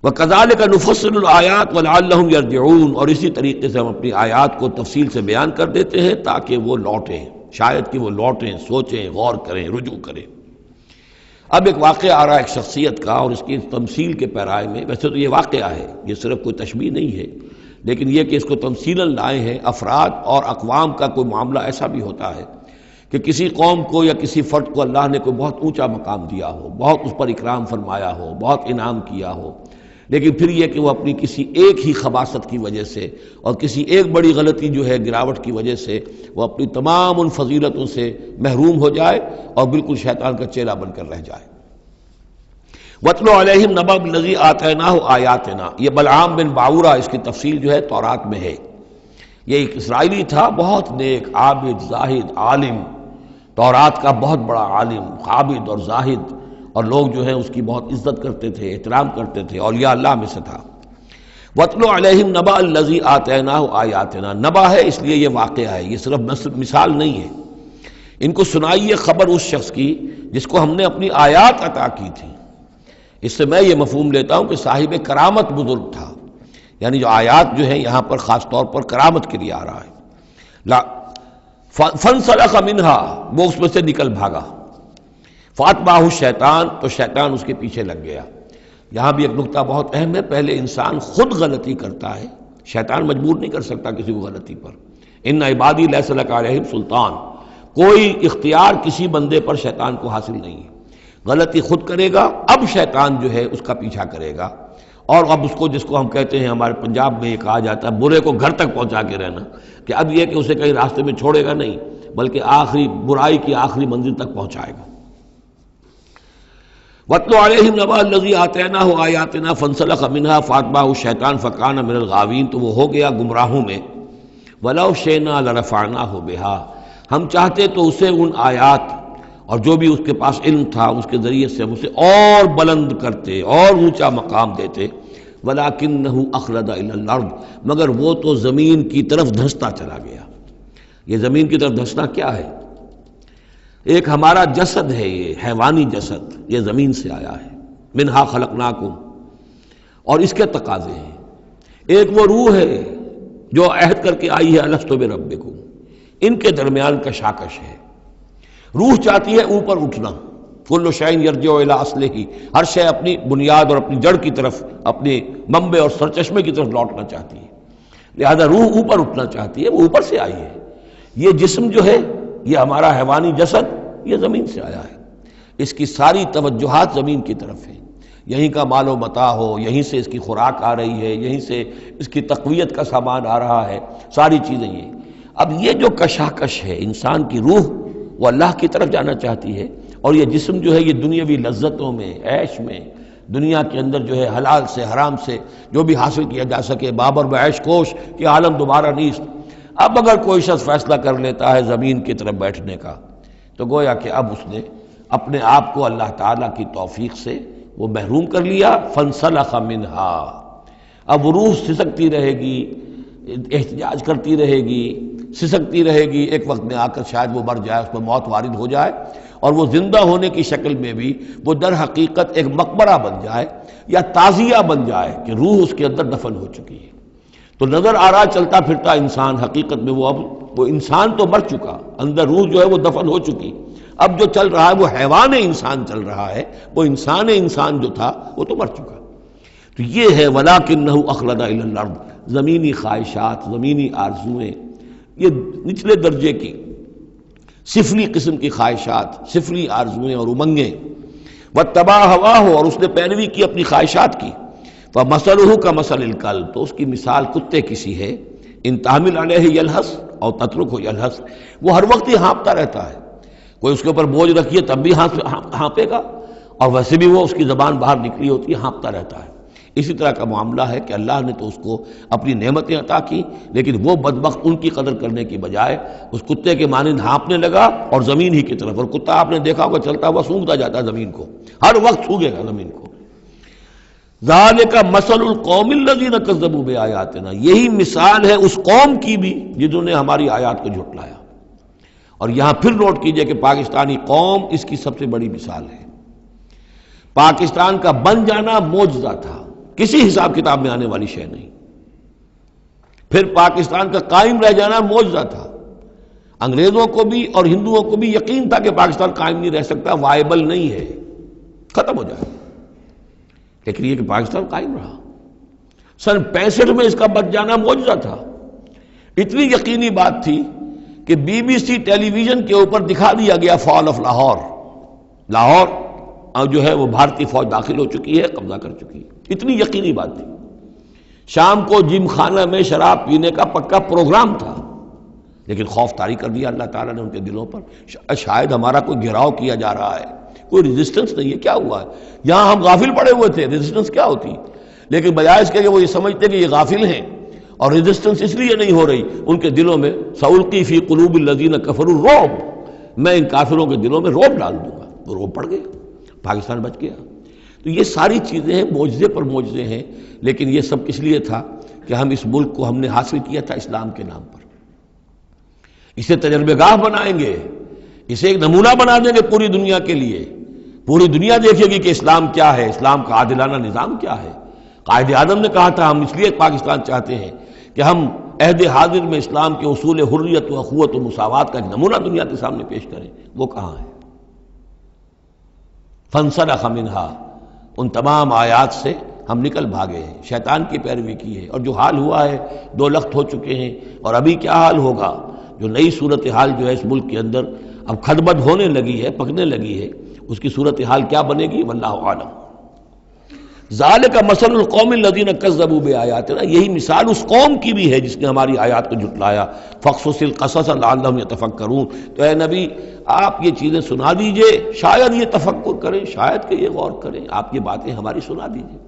وَكَذَلِكَ نُفَصِّلُ الْآيَاتِ وَلَعَلَّهُمْ يَرْجِعُونَ، اور اسی طریقے سے ہم اپنی آیات کو تفصیل سے بیان کر دیتے ہیں تاکہ وہ لوٹیں، شاید کہ وہ لوٹیں، سوچیں، غور کریں، رجوع کریں۔ اب ایک واقعہ آ رہا ہے ایک شخصیت کا، اور اس کی تمثیل کے پیرائے میں، ویسے تو یہ واقعہ ہے، یہ صرف کوئی تشبیہ نہیں ہے، لیکن یہ کہ اس کو تمثیلاً لائے ہیں، افراد اور اقوام کا کوئی معاملہ ایسا بھی ہوتا ہے کہ کسی قوم کو یا کسی فرد کو اللہ نے کوئی بہت اونچا مقام دیا ہو، بہت اس پر اکرام فرمایا ہو، بہت انعام کیا ہو، لیکن پھر یہ کہ وہ اپنی کسی ایک ہی خباثت کی وجہ سے اور کسی ایک بڑی غلطی جو ہے گراوٹ کی وجہ سے وہ اپنی تمام ان فضیلتوں سے محروم ہو جائے اور بالکل شیطان کا چیلا بن کر رہ جائے۔ وَاتْلُ عَلَيْهِمْ نَبَأَ الَّذِي آتَيْنَاهُ آيَاتِنَا، یہ بلعام بن باورہ اس کی تفصیل جو ہے تورات میں ہے۔ یہ ایک اسرائیلی تھا، بہت نیک، عابد، زاہد، عالم، تورات کا بہت بڑا عالم، عابد اور زاہد، اور لوگ جو ہیں اس کی بہت عزت کرتے تھے، احترام کرتے تھے، اولیاء اللہ میں سے تھا۔ وَاتْلُ عَلَيْهِمْ نَبَأَ الَّذِي آتَيْنَاهُ آيَاتِنَا، نبا ہے اس لیے یہ واقعہ ہے، یہ صرف مثال نہیں ہے۔ ان کو سنائیے خبر اس شخص کی جس کو ہم نے اپنی آیات عطا کی تھی۔ اس سے میں یہ مفہوم لیتا ہوں کہ صاحب کرامت بزرگ تھا، یعنی جو آیات جو ہیں یہاں پر خاص طور پر کرامت کے لیے آ رہا ہے۔ فَانْسَلَخَ مِنْهَا، وہ اس میں سے نکل بھاگا۔ فَأَتْبَعَهُ الشَّيْطَانُ، تو شیطان اس کے پیچھے لگ گیا۔ یہاں بھی ایک نکتہ بہت اہم ہے، پہلے انسان خود غلطی کرتا ہے، شیطان مجبور نہیں کر سکتا کسی کو غلطی پر۔ ان عبادی لیس لک علیہم سلطان، کوئی اختیار کسی بندے پر شیطان کو حاصل نہیں ہے۔ غلطی خود کرے گا، اب شیطان جو ہے اس کا پیچھا کرے گا، اور اب اس کو، جس کو ہم کہتے ہیں ہمارے پنجاب میں یہ کہا جاتا ہے برے کو گھر تک پہنچا کے رہنا، کہ اب یہ کہ اسے کہیں راستے میں چھوڑے گا نہیں بلکہ آخری برائی کی آخری منزل تک پہنچائے گا۔ وَاتْلُ عَلَيْهِمْ نَبَأَ الَّذِي آتَيْنَاهُ آيَاتِنَا فَانْسَلَخَ مِنْهَا فَأَتْبَعَهُ الشَّيْطَانُ فَكَانَ مِنَ الْغَاوِينَ، تو وہ ہو گیا گمراہوں میں۔ وَلَوْ شِئْنَا لَرَفَعْنَاهُ بِهَا، ہم چاہتے تو اسے ان آیات اور جو بھی اس کے پاس علم تھا اس کے ذریعے سے ہم اسے اور بلند کرتے اور اونچا مقام دیتے۔ وَلَكِنَّهُ أَخْلَدَ إِلَى الْأَرْضِ، مگر وہ تو زمین کی طرف دھنستا چلا گیا۔ یہ زمین کی طرف دھنسنا کیا ہے؟ ایک ہمارا جسد ہے، یہ حیوانی جسد، یہ زمین سے آیا ہے۔ منہا خلقناکم، اور اس کے تقاضے ہیں۔ ایک وہ روح ہے جو عہد کر کے آئی ہے الست بربکم، ان کے درمیان کشاکش ہے۔ روح چاہتی ہے اوپر اٹھنا، کل شیء یرجع الی اصلہ، ہر شے اپنی بنیاد اور اپنی جڑ کی طرف، اپنے منبع اور سرچشمے کی طرف لوٹنا چاہتی ہے، لہذا روح اوپر اٹھنا چاہتی ہے، وہ اوپر سے آئی ہے۔ یہ جسم جو ہے، یہ ہمارا حیوانی جسد، یہ زمین سے آیا ہے، اس کی ساری توجہات زمین کی طرف ہیں، یہیں کا مال و متاع ہو، یہیں سے اس کی خوراک آ رہی ہے، یہیں سے اس کی تقویت کا سامان آ رہا ہے، ساری چیزیں یہ۔ اب یہ جو کشاکش ہے، انسان کی روح وہ اللہ کی طرف جانا چاہتی ہے، اور یہ جسم جو ہے یہ دنیاوی لذتوں میں، عیش میں، دنیا کے اندر جو ہے حلال سے حرام سے جو بھی حاصل کیا جا سکے، بابر بعیش کوش کہ عالم دوبارہ نیست۔ اب اگر کوئی شخص فیصلہ کر لیتا ہے زمین کی طرف بیٹھنے کا، تو گویا کہ اب اس نے اپنے آپ کو اللہ تعالیٰ کی توفیق سے وہ محروم کر لیا۔ فانسلخ منہا، اب وہ روح سسکتی رہے گی، احتجاج کرتی رہے گی، سسکتی رہے گی، ایک وقت میں آ کر شاید وہ مر جائے، اس پر موت وارد ہو جائے، اور وہ زندہ ہونے کی شکل میں بھی وہ در حقیقت ایک مقبرہ بن جائے یا تعزیہ بن جائے کہ روح اس کے اندر دفن ہو چکی ہے۔ تو نظر آ رہا چلتا پھرتا انسان، حقیقت میں وہ انسان تو مر چکا، اندر روح جو ہے وہ دفن ہو چکی، اب جو چل رہا ہے وہ حیوان انسان چل رہا ہے، وہ انسان جو تھا وہ تو مر چکا۔ تو یہ ہے وَلَكِنَّهُ أَخْلَدَ إِلَى الْأَرْضِ، زمینی خواہشات، زمینی آرزوئیں، یہ نچلے درجے کی سفلی قسم کی خواہشات، سفلی آرزوئیں اور امنگیں۔ وَاتَّبَعَ هَوَاهُ، اور اس نے پیروی کی اپنی خواہشات کی۔ فَمَثَلُهُ كَمَثَلِ الْكَلْبِ، تو اس کی مثال کتے کی سی ہے۔ إِن تَحْمِلْ عَلَيْهِ يَلْهَثْ أَوْ تَتْرُكْهُ يَلْهَثْ، وہ ہر وقت ہی ہانپتا رہتا ہے، کوئی اس کے اوپر بوجھ رکھیے تب بھی ہانپے گا، اور ویسے بھی وہ اس کی زبان باہر نکلی ہوتی ہے، ہانپتا رہتا ہے۔ اسی طرح کا معاملہ ہے کہ اللہ نے تو اس کو اپنی نعمتیں عطا کی، لیکن وہ بدبخت ان کی قدر کرنے کی بجائے اس کتے کے مانند ہانپنے لگا اور زمین ہی کی طرف، اور کتا آپ نے دیکھا ہوگا چلتا ہوا سونگتا جاتا ہے زمین کو، ہر وقت سونگے گا زمین کو۔ ذالک مثل القوم الذین کذبوا بآیاتنا، یہی مثال ہے اس قوم کی بھی جنہوں نے ہماری آیات کو جھٹلایا۔ اور یہاں پھر نوٹ کیجئے کہ پاکستانی قوم اس کی سب سے بڑی مثال ہے۔ پاکستان کا بن جانا معجزہ تھا، کسی حساب کتاب میں آنے والی شے نہیں۔ پھر پاکستان کا قائم رہ جانا معجزہ تھا، انگریزوں کو بھی اور ہندوؤں کو بھی یقین تھا کہ پاکستان قائم نہیں رہ سکتا، وائبل نہیں ہے، ختم ہو جائے، لیکن یہ کہ پاکستان قائم رہا۔ سن 65 میں اس کا بچ جانا معجزہ تھا. اتنی یقینی بات تھی کہ B B C television کے اوپر دکھا دیا گیا فال آف لاہور. لاہور جو ہے وہ بھارتی فوج داخل ہو چکی ہے، قبضہ کر چکی ہے. اتنی یقینی بات تھی. شام کو جم خانہ میں شراب پینے کا پکا پروگرام تھا، لیکن خوف طاری کر دیا اللہ تعالیٰ نے ان کے دلوں پر. شاید ہمارا کوئی گھیراؤ کیا جا رہا ہے، کوئی ریزسٹنس نہیں ہے، کیا ہوا ہے؟ یہاں ہم غافل پڑے ہوئے تھے، ریزسٹنس کیا ہوتی؟ لیکن بجائے اس کے کہ وہ یہ سمجھتے کہ یہ غافل ہیں اور ریزسٹنس اس لیے نہیں ہو رہی، ان کے دلوں میں سألقی فی قلوب الذین کفروا الرعب، میں ان کافروں کے دلوں میں رعب ڈال دوں گا. وہ رعب پڑ گئے، پاکستان بچ گیا. تو یہ ساری چیزیں ہیں، معجزے پر معجزے ہیں. لیکن یہ سب اس لیے تھا کہ ہم اس ملک کو ہم نے حاصل کیا تھا اسلام کے نام پر. اسے تجربہ گاہ بنائیں گے، اسے ایک نمونہ بنا دیں گے پوری دنیا کے لیے. پوری دنیا دیکھے گی کہ اسلام کیا ہے، اسلام کا عادلانہ نظام کیا ہے. قائد اعظم نے کہا تھا ہم اس لیے پاکستان چاہتے ہیں کہ ہم عہد حاضر میں اسلام کے اصول حریت و اخوت و مساوات کا ایک نمونہ دنیا کے سامنے پیش کریں. وہ کہاں ہے؟ فانسلخ منہا، ان تمام آیات سے ہم نکل بھاگے ہیں، شیطان کی پیروی کی ہے. اور جو حال ہوا ہے 2 لخت ہو چکے ہیں. اور ابھی کیا حال ہوگا؟ جو نئی صورتحال جو ہے اس ملک کے اندر اب کھدبد ہونے لگی ہے، پکنے لگی ہے، اس کی صورتحال کیا بنے گی واللہ عالم. ذالک مثل القوم الذین کذبوا بآیاتنا، یہی مثال اس قوم کی بھی ہے جس نے ہماری آیات کو جھٹلایا. فاقصص القصص لعلہم یتفکرون، تو اے نبی آپ یہ چیزیں سنا دیجئے، شاید یہ تفکر کریں، شاید کہ یہ غور کریں، آپ یہ باتیں ہماری سنا دیجئے.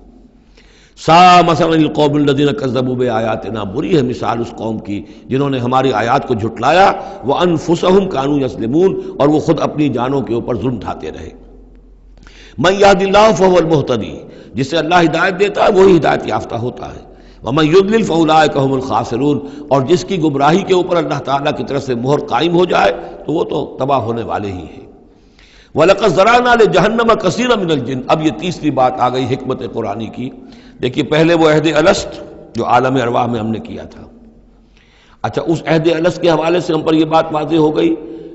سا مثلا القوم الذین کذبوا بآیاتنا، بری ہے مثال اس قوم کی جنہوں نے ہماری آیات کو جھٹلایا. وانفسہم کانوا یظلمون، اور وہ خود اپنی جانوں کے اوپر ظلم ڈھاتے رہے. من یہد اللہ فہو المہتدی، جسے اللہ ہدایت دیتا ہے وہی ہدایت یافتہ ہوتا ہے. ومن یضلل فاولئک هم الخاسرون، اور جس کی گمراہی کے اوپر اللہ تعالیٰ کی طرف سے مہر قائم ہو جائے تو وہ تو تباہ ہونے والے ہی ہیں. وَلَقَدْ ذَرَأْنَا لِجَهَنَّمَ كَثِيرًا مِنَ الْجِنِّ، اب یہ تیسری بات آ گئی حکمت قرآنی کی. دیکھیے پہلے وہ عہد الست جو عالم ارواح میں ہم نے کیا تھا. اچھا، اس عہد الست کے حوالے سے ہم پر یہ بات واضح ہو گئی،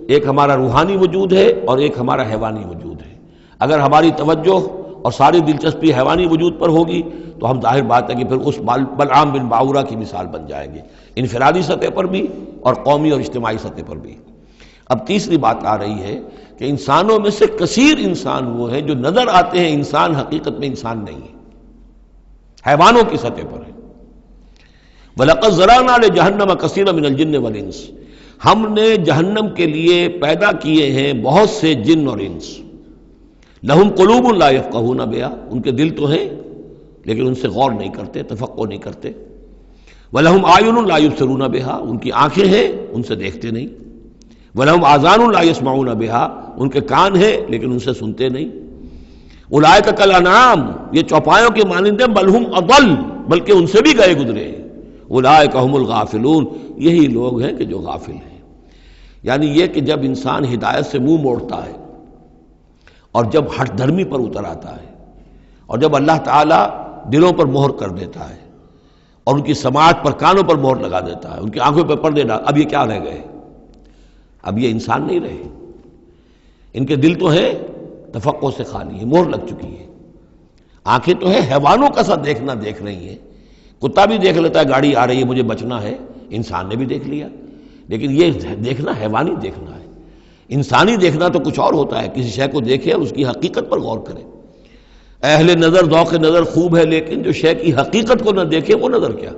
ایک ہمارا روحانی وجود ہے اور ایک ہمارا حیوانی وجود ہے. اگر ہماری توجہ اور ساری دلچسپی حیوانی وجود پر ہوگی تو ہم ظاہر بات ہے کہ پھر اس بلعام بن باورہ کی مثال بن جائیں گے، انفرادی سطح پر بھی اور قومی اور اجتماعی سطح پر بھی. اب تیسری بات آ رہی ہے کہ انسانوں میں سے کثیر انسان وہ ہیں جو نظر آتے ہیں انسان، حقیقت میں انسان نہیں ہے، حیوانوں کی سطح پر ہے. وَلَقَدْ ذَرَأْنَا لِجَهَنَّمَ كَثِيرًا مِنَ الْجِنِّ وَالْإِنسِ، ہم نے جہنم کے لیے پیدا کیے ہیں بہت سے جن اور انس. لہم قلوب لا یفقہون بہا، ان کے دل تو ہیں لیکن ان سے غور نہیں کرتے، تفقہ نہیں کرتے. وَلَهُمْ أَعْيُنٌ لَا يُبْصِرُونَ بِهَا، ان کی آنکھیں ہیں ان سے دیکھتے نہیں. وَلَهُمْ آذَانٌ لَا يَسْمَعُونَ بِهَا، ان کے کان ہیں لیکن ان سے سنتے نہیں. اولئک کالانعام، یہ چوپایوں کے مانند ہیں، بل ہم اضل، بلکہ ان سے بھی گئے گزرے. اولئک هم الغافلون، یہی لوگ ہیں کہ جو غافل ہیں. یعنی یہ کہ جب انسان ہدایت سے منہ موڑتا ہے اور جب ہٹ دھرمی پر اتر آتا ہے اور جب اللہ تعالیٰ دلوں پر مہر کر دیتا ہے اور ان کی سماعت پر کانوں پر مہر لگا دیتا ہے، ان کی آنکھوں پہ پردے ڈال، اب یہ کیا رہ گئے؟ اب یہ انسان نہیں رہے. ان کے دل تو ہیں تفقع سے خالی ہے، مہر لگ چکی ہے. آنکھیں تو ہیں حیوانوں کا سا دیکھنا دیکھ رہی ہیں. کتا بھی دیکھ لیتا ہے گاڑی آ رہی ہے مجھے بچنا ہے، انسان نے بھی دیکھ لیا. لیکن یہ دیکھنا حیوانی دیکھنا ہے. انسانی دیکھنا تو کچھ اور ہوتا ہے، کسی شے کو دیکھے اور اس کی حقیقت پر غور کرے. اہل نظر ذوق نظر خوب ہے، لیکن جو شے کی حقیقت کو نہ دیکھے وہ نظر کیا.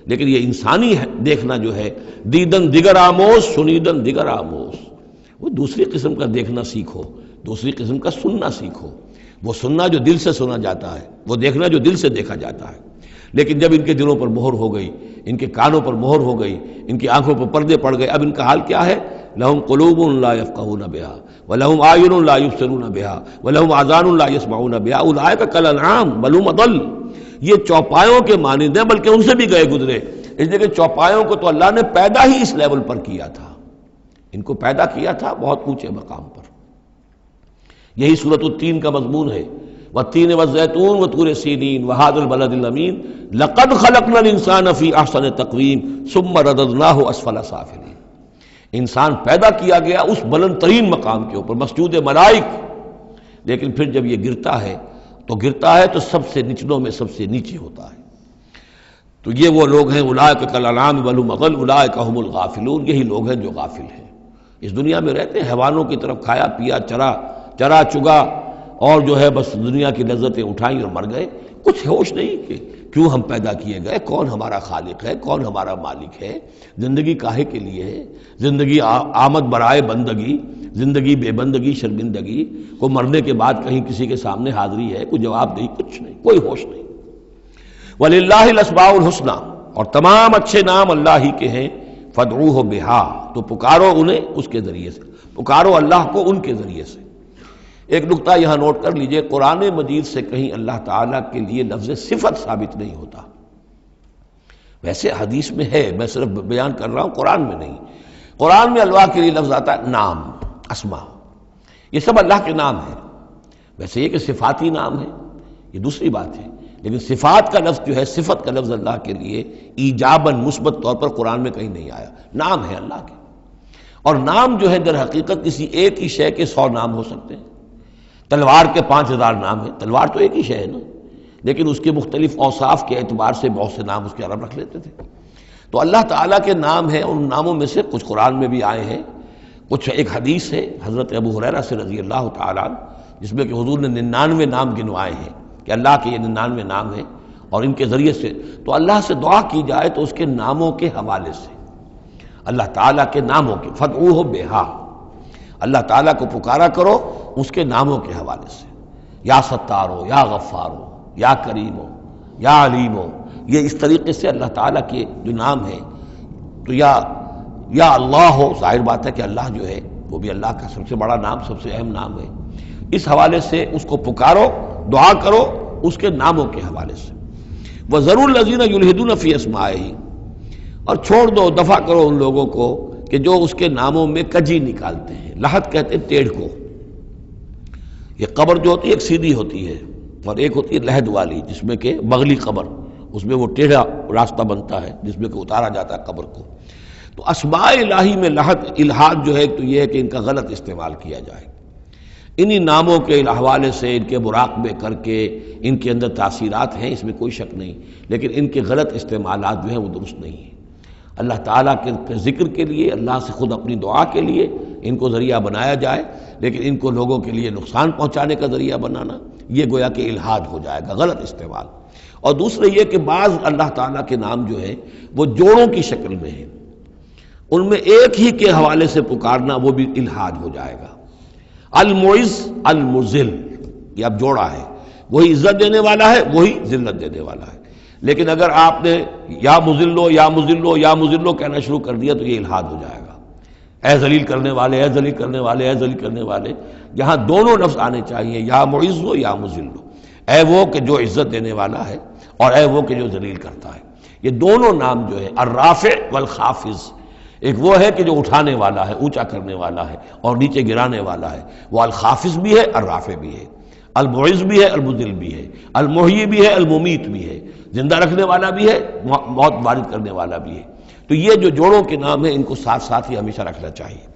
لیکن یہ انسانی دیکھنا جو ہے، دیدن دیگر آموز سنیدن دیگر آموز، وہ دوسری قسم کا دیکھنا سیکھو، دوسری قسم کا سننا سیکھو. وہ سننا جو دل سے سنا جاتا ہے، وہ دیکھنا جو دل سے دیکھا جاتا ہے. لیکن جب ان کے دلوں پر مہر ہو گئی، ان کے کانوں پر مہر ہو گئی، ان کی آنکھوں پر پردے پڑ گئے، اب ان کا حال کیا ہے؟ لہم قلوب لا یفقہون بہا ولہم اعین لا یبصرون بہا ولہم آذان لا یسمعون بہا اولئک کالانعام بل ہم اضل. یہ چوپایوں کے مانند ہیں بلکہ ان سے بھی گئے گزرے. اس لیے کہ چوپایوں کو تو اللہ نے پیدا ہی اس لیول پر کیا تھا، ان کو پیدا کیا تھا بہت اونچے مقام پر. یہی سورۃ التین کا مضمون ہے، والتین والزیتون وطور سینین وہذا البلد الامین لقد خلقنا الانسان فی احسن تقویم ثم رددناہ اسفل سافلین. انسان پیدا کیا گیا اس بلند ترین مقام کے اوپر، مسجود ملائک. لیکن پھر جب یہ گرتا ہے تو سب سے نچلوں میں سب سے نیچے ہوتا ہے. تو یہ وہ لوگ ہیں اولئک کالانعام بل هم اضل اولئک هم الغافلون، یہی لوگ ہیں جو غافل ہیں، اس دنیا میں رہتے ہیں حیوانوں کی طرف کھایا پیا چرا چگا اور جو ہے بس دنیا کی لذتیں اٹھائیں اور مر گئے، کچھ ہوش نہیں کہ کیوں ہم پیدا کیے گئے، کون ہمارا خالق ہے، کون ہمارا مالک ہے، زندگی کاہے کے لیے ہے، زندگی آمد برائے بندگی، زندگی بے بندگی شرمندگی، کو مرنے کے بعد کہیں کسی کے سامنے حاضری ہے، کوئی جواب نہیں، کچھ نہیں، کوئی ہوش نہیں۔ وَلِلَّهِ الْأَسْمَاءُ الْحُسْنَى، اور تمام اچھے نام اللہ ہی کے ہیں، فَادْعُوهُ بِهَا، تو پکارو انہیں اس کے ذریعے سے، پکارو اللہ کو ان کے ذریعے سے۔ ایک نقطہ یہاں نوٹ کر لیجئے، قرآن مجید سے کہیں اللہ تعالیٰ کے لیے لفظ صفت ثابت نہیں ہوتا، ویسے حدیث میں ہے، میں صرف بیان کر رہا ہوں، قرآن میں نہیں۔ قرآن میں اللہ کے لیے لفظ آتا ہے نام، اسما، یہ سب اللہ کے نام ہیں، ویسے یہ کہ صفاتی نام ہے یہ دوسری بات ہے، لیکن صفات کا لفظ جو ہے، صفت کا لفظ اللہ کے لیے ایجاباً مثبت طور پر قرآن میں کہیں نہیں آیا، نام ہے اللہ کے۔ اور نام جو ہے در حقیقت کسی ایک ہی شے کے 100 نام ہو سکتے ہیں، تلوار کے 5000 نام ہیں، تلوار تو ایک ہی شے ہے نا، لیکن اس کے مختلف اوصاف کے اعتبار سے بہت سے نام اس کے عرب رکھ لیتے تھے۔ تو اللہ تعالیٰ کے نام ہیں، ان ناموں میں سے کچھ قرآن میں بھی آئے ہیں، کچھ ایک حدیث ہے حضرت ابو ہریرہ سے رضی اللہ تعالیٰ عنہ، جس میں کہ حضور نے 99 نام گنوائے ہیں کہ اللہ کے یہ 99 نام ہیں، اور ان کے ذریعے سے تو اللہ سے دعا کی جائے تو اس کے ناموں کے حوالے سے، اللہ تعالیٰ کے ناموں کے، فادعوہ بہا، اللہ تعالیٰ کو پکارا کرو اس کے ناموں کے حوالے سے، یا ستار ہو، یا غفار ہو، یا کریم ہو، یا علیم ہو، یہ اس طریقے سے اللہ تعالیٰ کے جو نام ہیں، تو یا اللہ ہو، ظاہر بات ہے کہ اللہ جو ہے وہ بھی اللہ کا سب سے بڑا نام، سب سے اہم نام ہے، اس حوالے سے اس کو پکارو، دعا کرو اس کے ناموں کے حوالے سے۔ وَذَرُوا الَّذِينَ يُلْحِدُونَ فِي أَسْمَائِهِ، اور چھوڑ دو، دفع کرو ان لوگوں کو کہ جو اس کے ناموں میں کجی نکالتے ہیں، لحد کہتے ہیں ٹیڑھ کو، یہ قبر جو ہوتی ہے ایک سیدھی ہوتی ہے اور ایک ہوتی ہے لحد والی، جس میں کہ بغلی قبر، اس میں وہ ٹیڑھا راستہ بنتا ہے جس میں کہ اتارا جاتا ہے قبر کو۔ تو اسماء الہی میں لحد الحاد جو ہے تو یہ ہے کہ ان کا غلط استعمال کیا جائے، انہی ناموں کے حوالے سے ان کے مراقبے کر کے ان کے اندر تاثیرات ہیں، اس میں کوئی شک نہیں، لیکن ان کے غلط استعمالات جو ہیں وہ درست نہیں ہیں۔ اللہ تعالیٰ کے ذکر کے لیے، اللہ سے خود اپنی دعا کے لیے ان کو ذریعہ بنایا جائے، لیکن ان کو لوگوں کے لیے نقصان پہنچانے کا ذریعہ بنانا یہ گویا کہ الحاد ہو جائے گا، غلط استعمال۔ اور دوسرے یہ کہ بعض اللہ تعالیٰ کے نام جو ہیں وہ جوڑوں کی شکل میں ہیں، ان میں ایک ہی کے حوالے سے پکارنا وہ بھی الحاد ہو جائے گا۔ المعز المذل، یہ اب جوڑا ہے، وہی عزت دینے والا ہے، وہی ذلت دینے والا ہے، لیکن اگر آپ نے یا مذلو یا مذلو یا مذلو کہنا شروع کر دیا تو یہ الحاد ہو جائے گا، اے ذلیل کرنے والے، اے ذلیل کرنے والے، اے ذلیل کرنے والے، یہاں دونوں لفظ آنے چاہیے، یا معز ہو یا مذلو، اے وہ کہ جو عزت دینے والا ہے اور اے وہ کہ جو ذلیل کرتا ہے۔ یہ دونوں نام جو ہے الرافع والخافض، ایک وہ ہے کہ جو اٹھانے والا ہے، اونچا کرنے والا ہے اور نیچے گرانے والا ہے، وہ الخافض بھی ہے، الرافع بھی ہے، المعز بھی ہے، المذل بھی ہے، المحیی بھی ہے، الممیت بھی ہے، زندہ رکھنے والا بھی ہے، موت وارد کرنے والا بھی ہے۔ تو یہ جو جوڑوں کے نام ہیں ان کو ساتھ ساتھ ہی ہمیشہ رکھنا چاہیے۔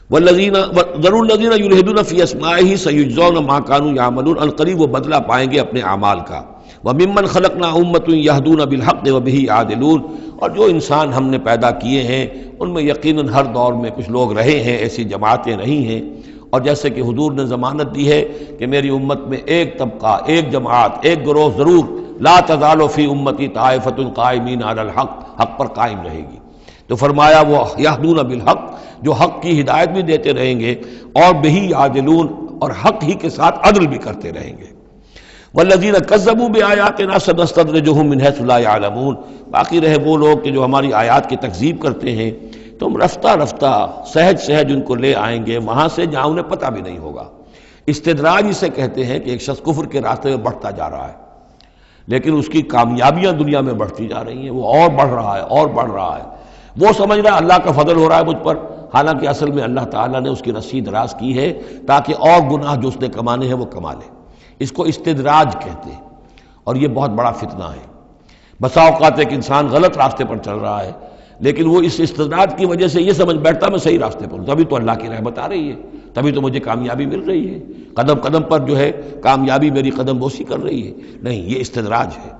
ذروا الذین یلحدون فی اسمائہ سیجزون ما کانوا یعملون، القریب وہ بدلہ پائیں گے اپنے اعمال کا۔ وممن خلقنا امۃ یہدون بالحق وبہ یعدلون، اور جو انسان ہم نے پیدا کیے ہیں ان میں یقیناً ہر دور میں کچھ لوگ رہے ہیں، ایسی جماعتیں رہی ہیں، اور جیسے کہ حضور نے ضمانت دی ہے کہ میری امت میں ایک طبقہ، ایک جماعت، ایک گروہ ضرور، لا تزال فی امتی طائفۃ قائمین علی الحق، حق پر قائم رہے گی۔ تو فرمایا وہ یہدون بالحق، جو حق کی ہدایت بھی دیتے رہیں گے، اور بہی یعدلون، اور حق ہی کے ساتھ عدل بھی کرتے رہیں گے۔ والذین کذبوا بآیاتنا سنستدرجهم من حیث لا یعلمون، باقی رہے وہ لوگ کہ جو ہماری آیات کی تکذیب کرتے ہیں، تم رفتہ رفتہ سہج سہج ان کو لے آئیں گے وہاں سے جہاں انہیں پتہ بھی نہیں ہوگا۔ استدراج اسے کہتے ہیں کہ ایک شخص کفر کے راستے میں بڑھتا جا رہا ہے، لیکن اس کی کامیابیاں دنیا میں بڑھتی جا رہی ہیں، وہ اور بڑھ رہا ہے اور بڑھ رہا ہے، وہ سمجھ رہا ہے اللہ کا فضل ہو رہا ہے مجھ پر، حالانکہ اصل میں اللہ تعالیٰ نے اس کی رسی دراز کی ہے تاکہ اور گناہ جو اس نے کمانے ہیں وہ کما لے۔ اس کو استدراج کہتے ہیں، اور یہ بہت بڑا فتنہ ہے۔ بسا اوقات ایک انسان غلط راستے پر چل رہا ہے، لیکن وہ اس استدراج کی وجہ سے یہ سمجھ بیٹھتا میں صحیح راستے پر ہوں، تبھی تو اللہ کی رحمت آ رہی ہے، تبھی تو مجھے کامیابی مل رہی ہے، قدم قدم پر جو ہے کامیابی میری قدم بوسی کر رہی ہے۔ نہیں، یہ استدراج ہے۔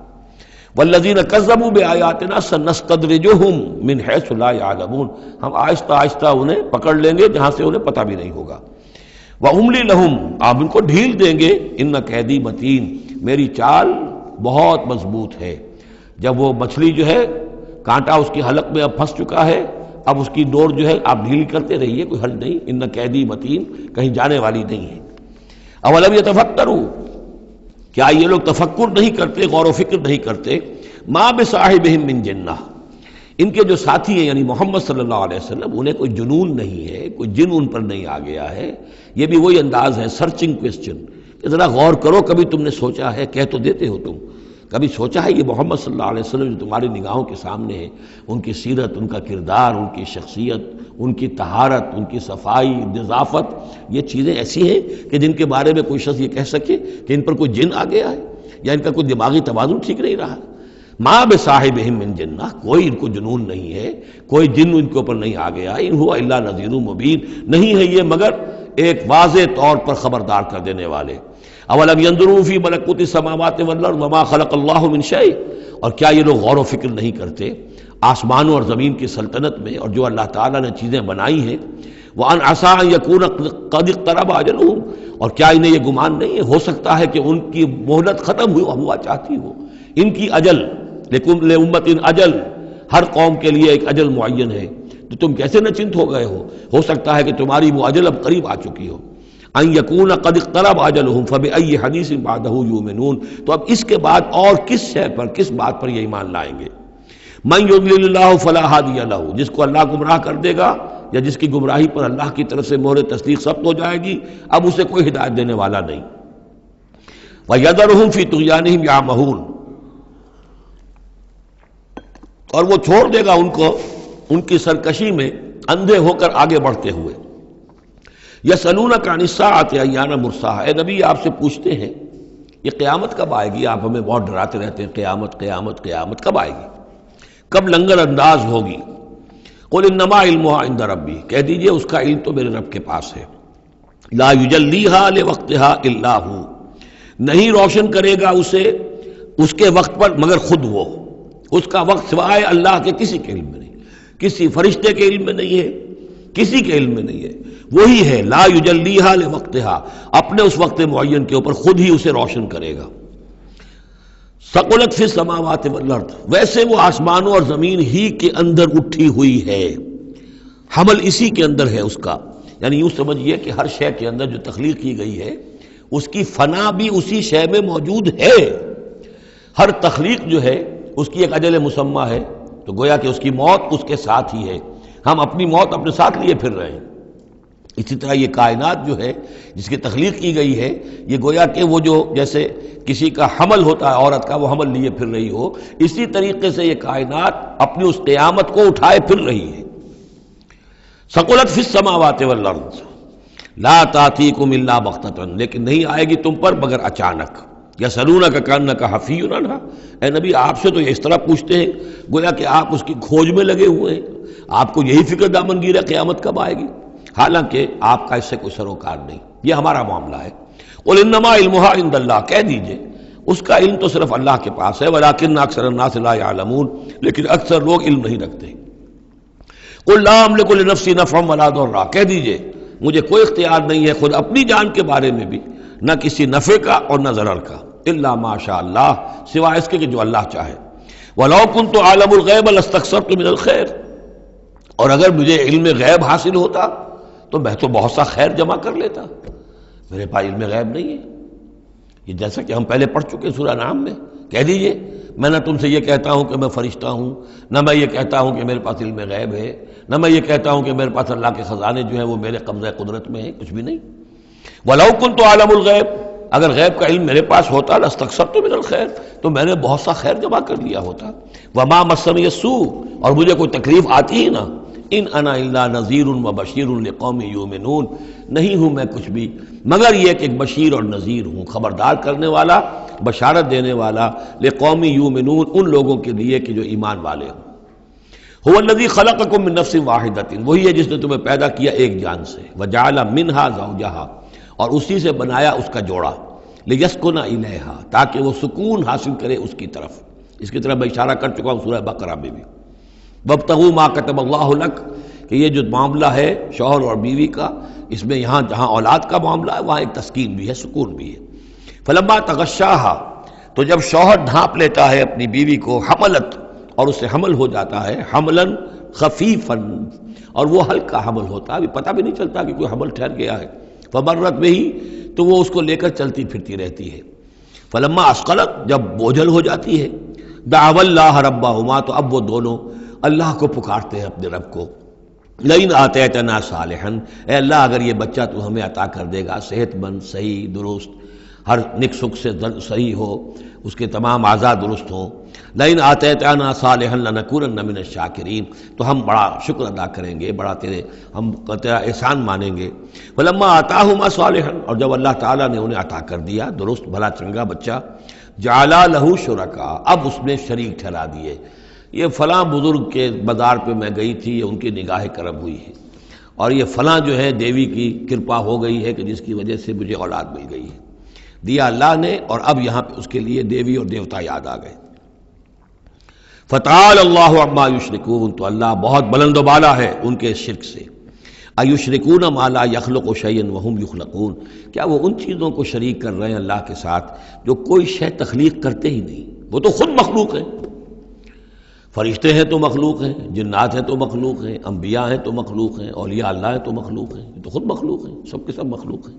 والذین کذبوا بآیاتنا سنستدرجهم من حیث لا یعلمون، ہم آہستہ آہستہ انہیں پکڑ لیں گے جہاں سے انہیں پتہ بھی نہیں ہوگا۔ وَأُمْلِي لَهُمْ، آپ ان کو ڈھیل دیں گے، ان قیدی متین، میری چال بہت مضبوط ہے۔ جب وہ مچھلی جو ہے کانٹا اس کی حلق میں اب پھنس چکا ہے، اب اس کی ڈور جو ہے آپ ڈھیلی کرتے رہیے، کوئی حل نہیں، ان قیدی متین، کہیں جانے والی نہیں ہے۔ اولم یتفکروا، کیا یہ لوگ تفکر نہیں کرتے، غور و فکر نہیں کرتے؟ ما بصاحبہم من جنہ، ان کے جو ساتھی ہیں یعنی محمد صلی اللہ علیہ وسلم، انہیں کوئی جنون نہیں ہے، کوئی جن ان پر نہیں آ گیا ہے۔ یہ بھی وہی انداز ہے، سرچنگ کویسچن، کہ ذرا غور کرو، کبھی تم نے سوچا ہے، کہہ تو دیتے ہو تم، کبھی سوچا ہے یہ محمد صلی اللہ علیہ وسلم جو تمہاری نگاہوں کے سامنے ہے، ان کی سیرت، ان کا کردار، ان کی شخصیت، ان کی طہارت، ان کی صفائی، نظافت، یہ چیزیں ایسی ہیں کہ جن کے بارے میں کوئی شخص یہ کہہ سکے کہ ان پر کوئی جن آ گیا ہے یا ان کا کوئی دماغی توازن ٹھیک نہیں رہا؟ ما بصاحبہم من جنہ، کوئی ان کو جنون نہیں ہے، کوئی جن ان کے اوپر نہیں آ گیا، ان ہوا الا نذیر مبین، نہیں ہے یہ مگر ایک واضح طور پر خبردار کر دینے والے۔ اولم ينظروا فی ملکوت السماوات والارض وما خلق اللہ من شیء، اور کیا یہ لوگ غور و فکر نہیں کرتے آسمانوں اور زمین کی سلطنت میں اور جو اللہ تعالیٰ نے چیزیں بنائی ہیں؟ وان عسى ان يكون قد اقترب اجلهم، اور کیا انہیں یہ گمان نہیں ہے ہو سکتا ہے کہ ان کی مہلت ختم ہوا چاہتی ہو، ان کی اجل، لکل امت اجل، ہر قوم کے لیے ایک اجل معین ہے، تو تم کیسے نچنت ہو گئے ہو سکتا ہے کہ تمہاری وہ اجل اب قریب آ چکی ہو۔ ان یکون قد اقترب اجلہم فبأی حدیث بعدہ یؤمنون، تو اب اس کے بعد اور کس شے پر، کس بات پر یہ ایمان لائیں گے؟ من یضلل اللہ فلا ہادی لہ، جس کو اللہ گمراہ کر دے گا یا جس کی گمراہی پر اللہ کی طرف سے مہر تصدیق ثبت ہو جائے گی، اب اسے کوئی ہدایت دینے والا نہیں۔ وَيَذَرُهُمْ فِي طُغْيَانِهِمْ يَعْمَهُونَ، اور وہ چھوڑ دے گا ان کو ان کی سرکشی میں اندھے ہو کر آگے بڑھتے ہوئے۔ یسألونک عن الساعۃ ایان مرساھا، اے نبی آپ سے پوچھتے ہیں یہ قیامت کب آئے گی؟ آپ ہمیں بہت ڈراتے رہتے ہیں، قیامت قیامت قیامت کب آئے گی، کب لنگر انداز ہوگی؟ قل انما علمها عند ربی، کہہ دیجئے اس کا علم تو میرے رب کے پاس ہے۔ لا یجلیھا لوقتھا الا ھو، نہیں روشن کرے گا اسے اس کے وقت پر مگر خود وہ، اس کا وقت سوائے اللہ کے کسی کے علم میں نہیں، کسی فرشتے کے علم میں نہیں ہے، کسی کے علم میں نہیں ہے، وہی ہے لا یجلیھا لوقتھا، اپنے اس وقت معین کے اوپر خود ہی اسے روشن کرے گا۔ ثقلت فی السماوات والارض، ویسے وہ آسمانوں اور زمین ہی کے اندر اٹھی ہوئی ہے، حمل اسی کے اندر ہے اس کا، یعنی یوں سمجھیے کہ ہر شے کے اندر جو تخلیق کی گئی ہے اس کی فنا بھی اسی شے میں موجود ہے۔ ہر تخلیق جو ہے اس کی ایک اجل مسمى ہے، تو گویا کہ اس کی موت اس کے ساتھ ہی ہے، ہم اپنی موت اپنے ساتھ لیے پھر رہے ہیں۔ اسی طرح یہ کائنات جو ہے جس کی تخلیق کی گئی ہے، یہ گویا کہ وہ جو جیسے کسی کا حمل ہوتا ہے عورت کا، وہ حمل لیے پھر رہی ہو، اسی طریقے سے یہ کائنات اپنی اس قیامت کو اٹھائے پھر رہی ہے۔ ثقلت فی السماوات والارض لا تاتیکم الا بغتۃ، لیکن نہیں آئے گی تم پر مگر اچانک۔ یسألونک کأنک حفی عنہا، اے نبی آپ سے تو یہ اس طرح پوچھتے ہیں گویا کہ آپ اس کی کھوج میں لگے ہوئے ہیں، آپ کو یہی فکر دامنگیر ہے قیامت کب آئے گی، حالانکہ آپ کا اس سے کوئی سروکار نہیں، یہ ہمارا معاملہ ہے۔ قل انما علمھا عند اللہ، کہہ دیجئے اس کا علم تو صرف اللہ کے پاس ہے، ولکن اکثر الناس لا یعلمون، لیکن اکثر لوگ علم نہیں رکھتے۔ قل لا املک لنفسی نفعا ولا ضرا، کہہ دیجئے مجھے کوئی اختیار نہیں ہے خود اپنی جان کے بارے میں بھی، نہ کسی نفع کا اور نہ ضرر کا، الا ما شاء اللہ، سوائے اس کے کہ جو اللہ چاہے۔ ولو کنت اعلم الغیب لاستکثرت من الخیر، اور اگر مجھے علم غیب حاصل ہوتا تو میں تو بہت سا خیر جمع کر لیتا، میرے پاس علم غیب نہیں ہے۔ یہ جیسا کہ ہم پہلے پڑھ چکے سورہ انعام میں، کہہ دیجئے میں نہ تم سے یہ کہتا ہوں کہ میں فرشتہ ہوں، نہ میں یہ کہتا ہوں کہ میرے پاس علم غیب ہے، نہ میں یہ کہتا ہوں کہ میرے پاس اللہ کے خزانے جو ہیں وہ میرے قبضہ قدرت میں ہیں، کچھ بھی نہیں۔ وَلَوْ كُنْتُ أَعْلَمُ الْغَيْبَ، اگر غیب کا علم میرے پاس ہوتا لَاسْتَكْثَرْتُ مِنَ الْخَيْرِ، تو میں نے بہت سا خیر جمع کر لیا ہوتا۔ وَمَا مَسَّنِيَ السُّوءُ، اور مجھے کوئی تکلیف آتی ہی نہ۔ ان انا الا نذیر وبشیر لقوم یؤمنون، نہیں ہوں میں کچھ بھی مگر یہ کہ ایک بشیر اور نذیر ہوں، خبردار کرنے والا، بشارت دینے والا، لقوم یؤمنون، ان لوگوں کے لیے کہ جو ایمان والے ہوں۔ هو الذی خلقکم من نفس واحدۃ، وہی ہے جس نے تمہیں پیدا کیا ایک جان سے، وجعل منها زوجها، اور اسی سے بنایا اس کا جوڑا، لیسکن الیہا، تاکہ وہ سکون حاصل کرے اس کی طرف، اس کی طرف میں اشارہ کر چکا ہوں سورہ بقرہ میں بھی. وابتغوا ما کتب اللہ لک، کہ یہ جو معاملہ ہے شوہر اور بیوی کا، اس میں یہاں جہاں اولاد کا معاملہ ہے وہاں ایک تسکین بھی ہے، سکون بھی ہے. فلما تغشاہا، تو جب شوہر ڈھانپ لیتا ہے اپنی بیوی کو، حملت، اور اس سے حمل ہو جاتا ہے، حملاً خفیفاً، اور وہ ہلکا حمل ہوتا ہے، ابھی پتہ بھی نہیں چلتا کہ کوئی حمل ٹھہر گیا ہے. فمرت بہی، تو وہ اس کو لے کر چلتی پھرتی رہتی ہے. فلما اثقلت، جب بوجھل ہو جاتی ہے، دعوا اللہ ربہما، تو اب وہ دونوں اللہ کو پکارتے ہیں اپنے رب کو. لئن آتیتنا صالحا، اے اللہ اگر یہ بچہ تو ہمیں عطا کر دے گا صحت مند، صحیح، درست، ہر نک سکھ سے صحیح ہو، اس کے تمام اعضاء درست ہوں. لئن آتیتنا صالحا لنکونن من الشاکرین، تو ہم بڑا شکر ادا کریں گے، بڑا ہم تیرا احسان مانیں گے. فلما آتاہما صالحا، اور جب اللہ تعالیٰ نے انہیں عطا کر دیا درست بھلا چنگا بچہ، جعلا لہ شرکاء، اب اس میں شریک ٹھہرا دیے. یہ فلاں بزرگ کے مزار پہ میں گئی تھی، یہ ان کی نگاہ کرم ہوئی ہے، اور یہ فلاں جو ہے دیوی کی کرپا ہو گئی ہے کہ جس کی وجہ سے مجھے اولاد مل گئی ہے. دیا اللہ نے، اور اب یہاں پہ اس کے لیے دیوی اور دیوتا یاد آ گئے. فتعال اللہ عما یشرکون، تو اللہ بہت بلند و بالا ہے ان کے شرک سے. ایشرکون ما لا یخلق شیئا وہم یخلقون، کیا وہ ان چیزوں کو شریک کر رہے ہیں اللہ کے ساتھ جو کوئی شے تخلیق کرتے ہی نہیں، وہ تو خود مخلوق ہیں. فرشتے ہیں تو مخلوق ہیں، جنات ہیں تو مخلوق ہیں، انبیاء ہیں تو مخلوق ہیں، اولیاء اللہ ہیں تو مخلوق ہیں، یہ تو خود مخلوق ہیں، سب کے سب مخلوق ہیں.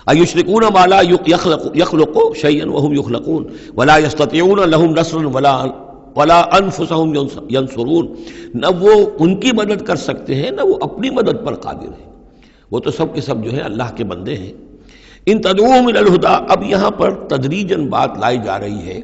ایشرکون ما لا یخلق شیئا وہم یخلقون ولا یستطیعون لهم نصرا ولا انفسهم ینصرون، نہ وہ ان کی مدد کر سکتے ہیں نہ وہ اپنی مدد پر قادر ہیں، وہ تو سب کے سب جو ہے اللہ کے بندے ہیں. ان تدعوهم الی الہدی، اب یہاں پر تدریجاً بات لائی جا رہی ہے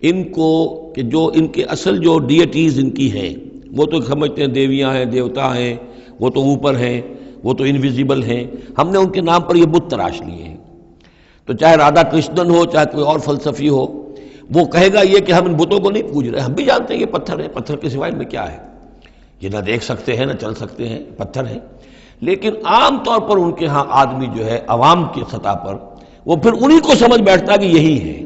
ان کو کہ جو ان کے اصل جو ڈیٹیز ان کی ہیں، وہ تو سمجھتے ہیں دیویاں ہیں، دیوتا ہیں، وہ تو اوپر ہیں، وہ تو انویزیبل ہیں، ہم نے ان کے نام پر یہ بت تراش لیے ہیں. تو چاہے رادھا کرشنن ہو، چاہے کوئی اور فلسفی ہو، وہ کہے گا یہ کہ ہم ان بتوں کو نہیں پوج رہے، ہم بھی جانتے ہیں یہ پتھر ہے، پتھر کے سوائے میں کیا ہے، یہ نہ دیکھ سکتے ہیں نہ چل سکتے ہیں، پتھر ہیں. لیکن عام طور پر ان کے ہاں آدمی جو ہے عوام کی سطح پر وہ پھر انہی کو سمجھ بیٹھتا ہے کہ یہی ہے،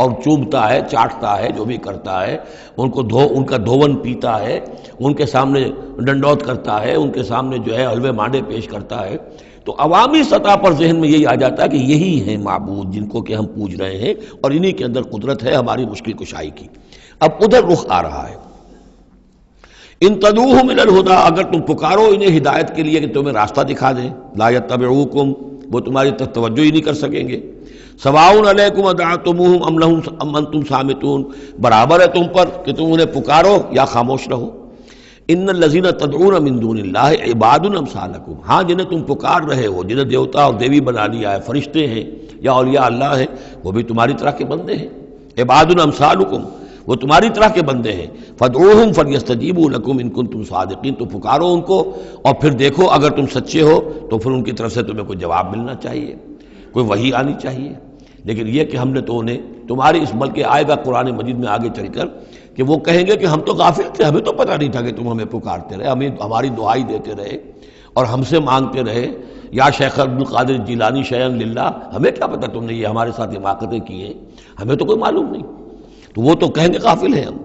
اور چومتا ہے، چاٹتا ہے، جو بھی کرتا ہے، ان کا دھون پیتا ہے، ان کے سامنے ڈنڈوت کرتا ہے، ان کے سامنے جو ہے حلوے مانڈے پیش کرتا ہے. تو عوامی سطح پر ذہن میں یہی آ جاتا ہے کہ یہی ہیں معبود جن کو کہ ہم پوج رہے ہیں، اور انہی کے اندر قدرت ہے ہماری مشکل کشائی کی. اب ادھر رخ آ رہا ہے. ان تدعوہم الی الہدی، اگر تم پکارو انہیں ہدایت کے لیے کہ تمہیں راستہ دکھا دیں، لا یتبعوکم، وہ تمہاری طرف توجہ ہی نہیں کر سکیں گے. سواء علیکم ادعوتموہم ام انتم صامتون، برابر ہے تم پر کہ تم انہیں پکارو یا خاموش رہو. ان الذین تدعون من دون اللہ عباد امثالکم، ہاں جنہیں تم پکار رہے ہو، جنہیں دیوتا اور دیوی بنا لیا ہے، فرشتے ہیں یا اولیاء اللہ ہیں، وہ بھی تمہاری طرح کے بندے ہیں. عباد امثالکم، وہ تمہاری طرح کے بندے ہیں. فادعوہم فلیستجیبوا لکم ان کنتم صادقین، تو پکارو ان کو اور پھر دیکھو اگر تم سچے ہو تو پھر ان کی طرف سے تمہیں کوئی جواب ملنا چاہیے، کوئی وحی آنی چاہیے. لیکن یہ کہ ہم نے تو انہیں تمہاری اس بلکہ آئے گا قرآن مجید میں آگے چل کر کہ وہ کہیں گے کہ ہم تو غافل تھے، ہمیں تو پتہ نہیں تھا کہ تم ہمیں پکارتے رہے، ہمیں ہماری دعائی دیتے رہے اور ہم سے مانگتے رہے، یا شیخ عبد القادر جیلانی شیئا للہ، ہمیں کیا پتہ تم نے یہ ہمارے ساتھ حماقتیں کی ہیں، ہمیں تو کوئی معلوم نہیں. تو وہ تو کہیں گے غافل ہیں ہم.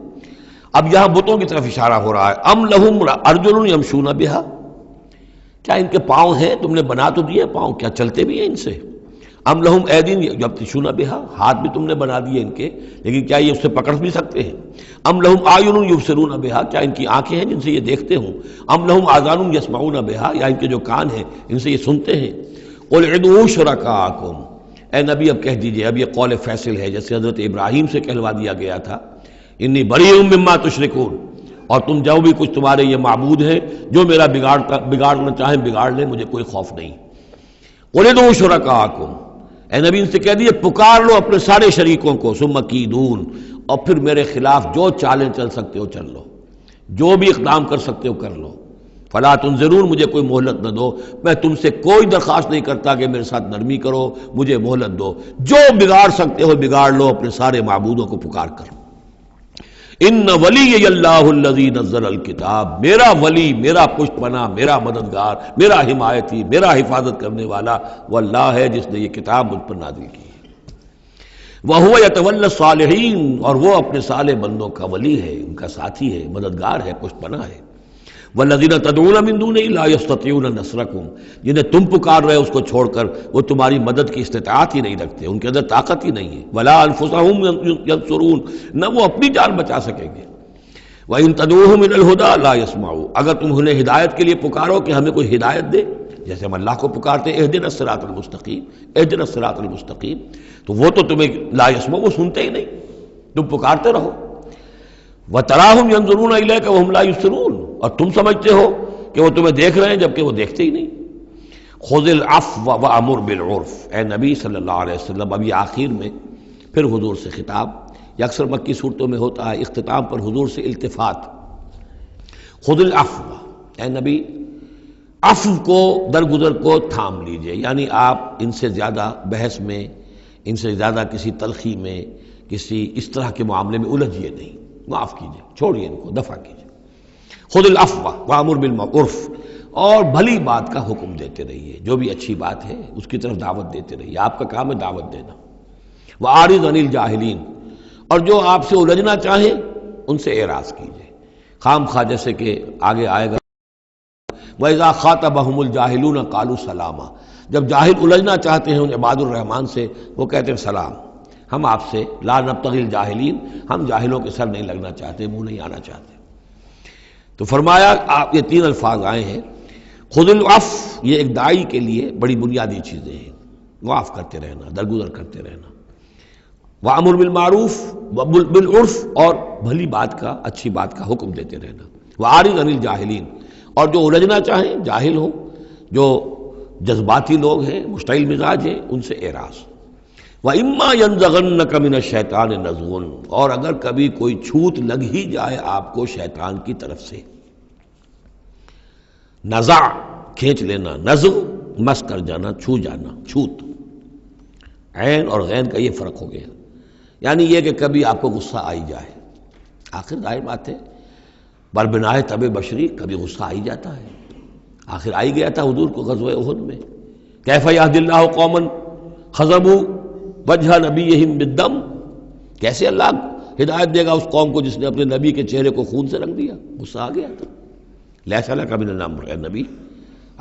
اب یہاں بتوں کی طرف اشارہ ہو رہا ہے. ام لہم ارجل یمشون بہا، کیا ان کے پاؤں ہیں، تم نے بنا تو دیے پاؤں، کیا چلتے بھی ہیں ان سے. ام لہم ایدین یبطشون بہا، ہاتھ بھی تم نے بنا دیے ان کے، لیکن کیا یہ اس سے پکڑ بھی سکتے ہیں. ام لہم اعین یبصرون بہا، کیا ان کی آنکھیں ہیں جن سے یہ دیکھتے ہوں. ام لہم آذان یسمعون بہا، یا ان کے جو کان ہیں ان سے یہ سنتے ہیں. قل ادعوا شرکاءکم، اے نبی اب کہہ دیجئے، اب یہ قول فیصل ہے جیسے حضرت ابراہیم سے کہلوا دیا گیا تھا، انی بریء مما تشرکون، اور تم جو بھی کچھ تمہارے یہ معبود ہیں جو میرا بگاڑنا چاہیں بگاڑ لیں، مجھے کوئی خوف نہیں. قل ادعوا شرکاءکم، اے نبی ان سے کہہ دیے پکار لو اپنے سارے شریکوں کو، ثم کیدون، اور پھر میرے خلاف جو چالیں چل سکتے ہو چل لو، جو بھی اقدام کر سکتے ہو کر لو. فلا تنظرون، مجھے کوئی مہلت نہ دو، میں تم سے کوئی درخواست نہیں کرتا کہ میرے ساتھ نرمی کرو، مجھے مہلت دو، جو بگاڑ سکتے ہو بگاڑ لو اپنے سارے معبودوں کو پکار کر. ان ولی اللہ الذی نزل الکتاب، میرا ولی، میرا پشت پناہ، میرا مددگار، میرا حمایتی، میرا حفاظت کرنے والا وہ اللہ ہے جس نے یہ کتاب مجھ پر نازل کی ہے. وَهُوَ يَتَوَلَّى الصَّالِحِينَ، اور وہ اپنے صالح بندوں کا ولی ہے، ان کا ساتھی ہے، مددگار ہے، پشت پناہ ہے۔ وَالَّذِينَ تَدْعُونَ مِن دُونِهِ لَا يَسْتَطِيعُونَ نَصْرَكُمْ، جنہیں تم پکار رہے اس کو چھوڑ کر، وہ تمہاری مدد کی استطاعت ہی نہیں رکھتے، ان کے اندر طاقت ہی نہیں ہے۔ وَلَا أَنفُسَهُمْ يَنصُرُونَ، نہ وہ اپنی جان بچا سکیں گے۔ وَإِن تَدْعُوهُمْ إِلَى الْهُدَىٰ لَا يَسْمَعُوا، اگر تم انہیں ہدایت کے لیے پکارو کہ ہمیں کوئی ہدایت دے، جیسے ہم اللہ کو پکارتے ہیں اہدنا الصراط المستقیم، اہدنا الصراط المستقیم، تو وہ تو تمہیں لا یسمع، وہ سنتے ہی نہیں، تم پکارتے رہو۔ وَتَرَاهُمْ يَنظُرُونَ إِلَيْكَ وَهُمْ لَا يُبْصِرُونَ، اور تم سمجھتے ہو کہ وہ تمہیں دیکھ رہے ہیں جبکہ وہ دیکھتے ہی نہیں۔ خُذِ الْعَفْوَ وَأْمُرْ بِالْعُرْفِ، اے نبی صلی اللہ علیہ وسلم، اب یہ آخر میں پھر حضور سے خطاب، یہ اکثر مکی صورتوں میں ہوتا ہے، اختتام پر حضور سے التفات۔ خُذِ الْعَفْوَ، اے نبی عفو کو، درگزر کو تھام لیجئے، یعنی آپ ان سے زیادہ بحث میں، ان سے زیادہ کسی تلخی میں، کسی اس طرح کے معاملے میں الجھیے نہیں، معاف کیجئے، چھوڑیے ان کو، دفع کیجئے۔ خذ العفو وامر بالمعروف، اور بھلی بات کا حکم دیتے رہیے، جو بھی اچھی بات ہے اس کی طرف دعوت دیتے رہیے، آپ کا کام ہے دعوت دینا۔ وَأَعْرِضْ عَنِ الْجَاهِلِينَ، اور جو آپ سے الجھنا چاہیں ان سے اعراض کیجئے، خام خواہ، جیسے کہ آگے آئے گا وَإِذَا خَاطَبَهُمُ الْجَاهِلُونَ قَالُوا سَلَامًا، جب جاہل الجھنا چاہتے ہیں ان عباد الرحمن سے، وہ کہتے ہیں سلام، ہم آپ سے لا نبتغی الجاہلین، ہم جاہلوں کے سر نہیں لگنا چاہتے، منہ نہیں آنا چاہتے۔ تو فرمایا آپ، یہ تین الفاظ آئے ہیں۔ خذ العفو، یہ ایک داعی کے لیے بڑی بنیادی چیزیں ہیں، معاف کرتے رہنا، درگزر کرتے رہنا۔ وامر بالمعروف بالعرف، اور بھلی بات کا، اچھی بات کا حکم دیتے رہنا۔ واعرض عن الجاہلین، اور جو الجھنا چاہیں، جاہل ہوں، جو جذباتی لوگ ہیں، مشتعل مزاج ہیں، ان سے اعراض۔ وَإِمَّا يَنزَغَنَّكَ مِنَ الشَّيْطَانِ نَزْغٌ، اور اگر کبھی کوئی چھوت لگ ہی جائے آپ کو شیطان کی طرف سے، نزع کھینچ لینا، نزغ مس کر جانا، چھو جانا، چھوت، عین اور غین کا یہ فرق ہو گیا، یعنی یہ کہ کبھی آپ کو غصہ آئی جائے، آخر ظاہر بات ہے بربنائے طبع بشری، کبھی غصہ آئی جاتا ہے، آخر آئی گیا تھا حضور کو غزوہ احد میں، کیف یہدی اللہ قوما خضبوا وجہ نبیہم بالدم، کیسے اللہ ہدایت دے گا اس قوم کو جس نے اپنے نبی کے چہرے کو خون سے رنگ دیا، غصہ آ گیا تھا۔ لیس لک من الامر، اے نبی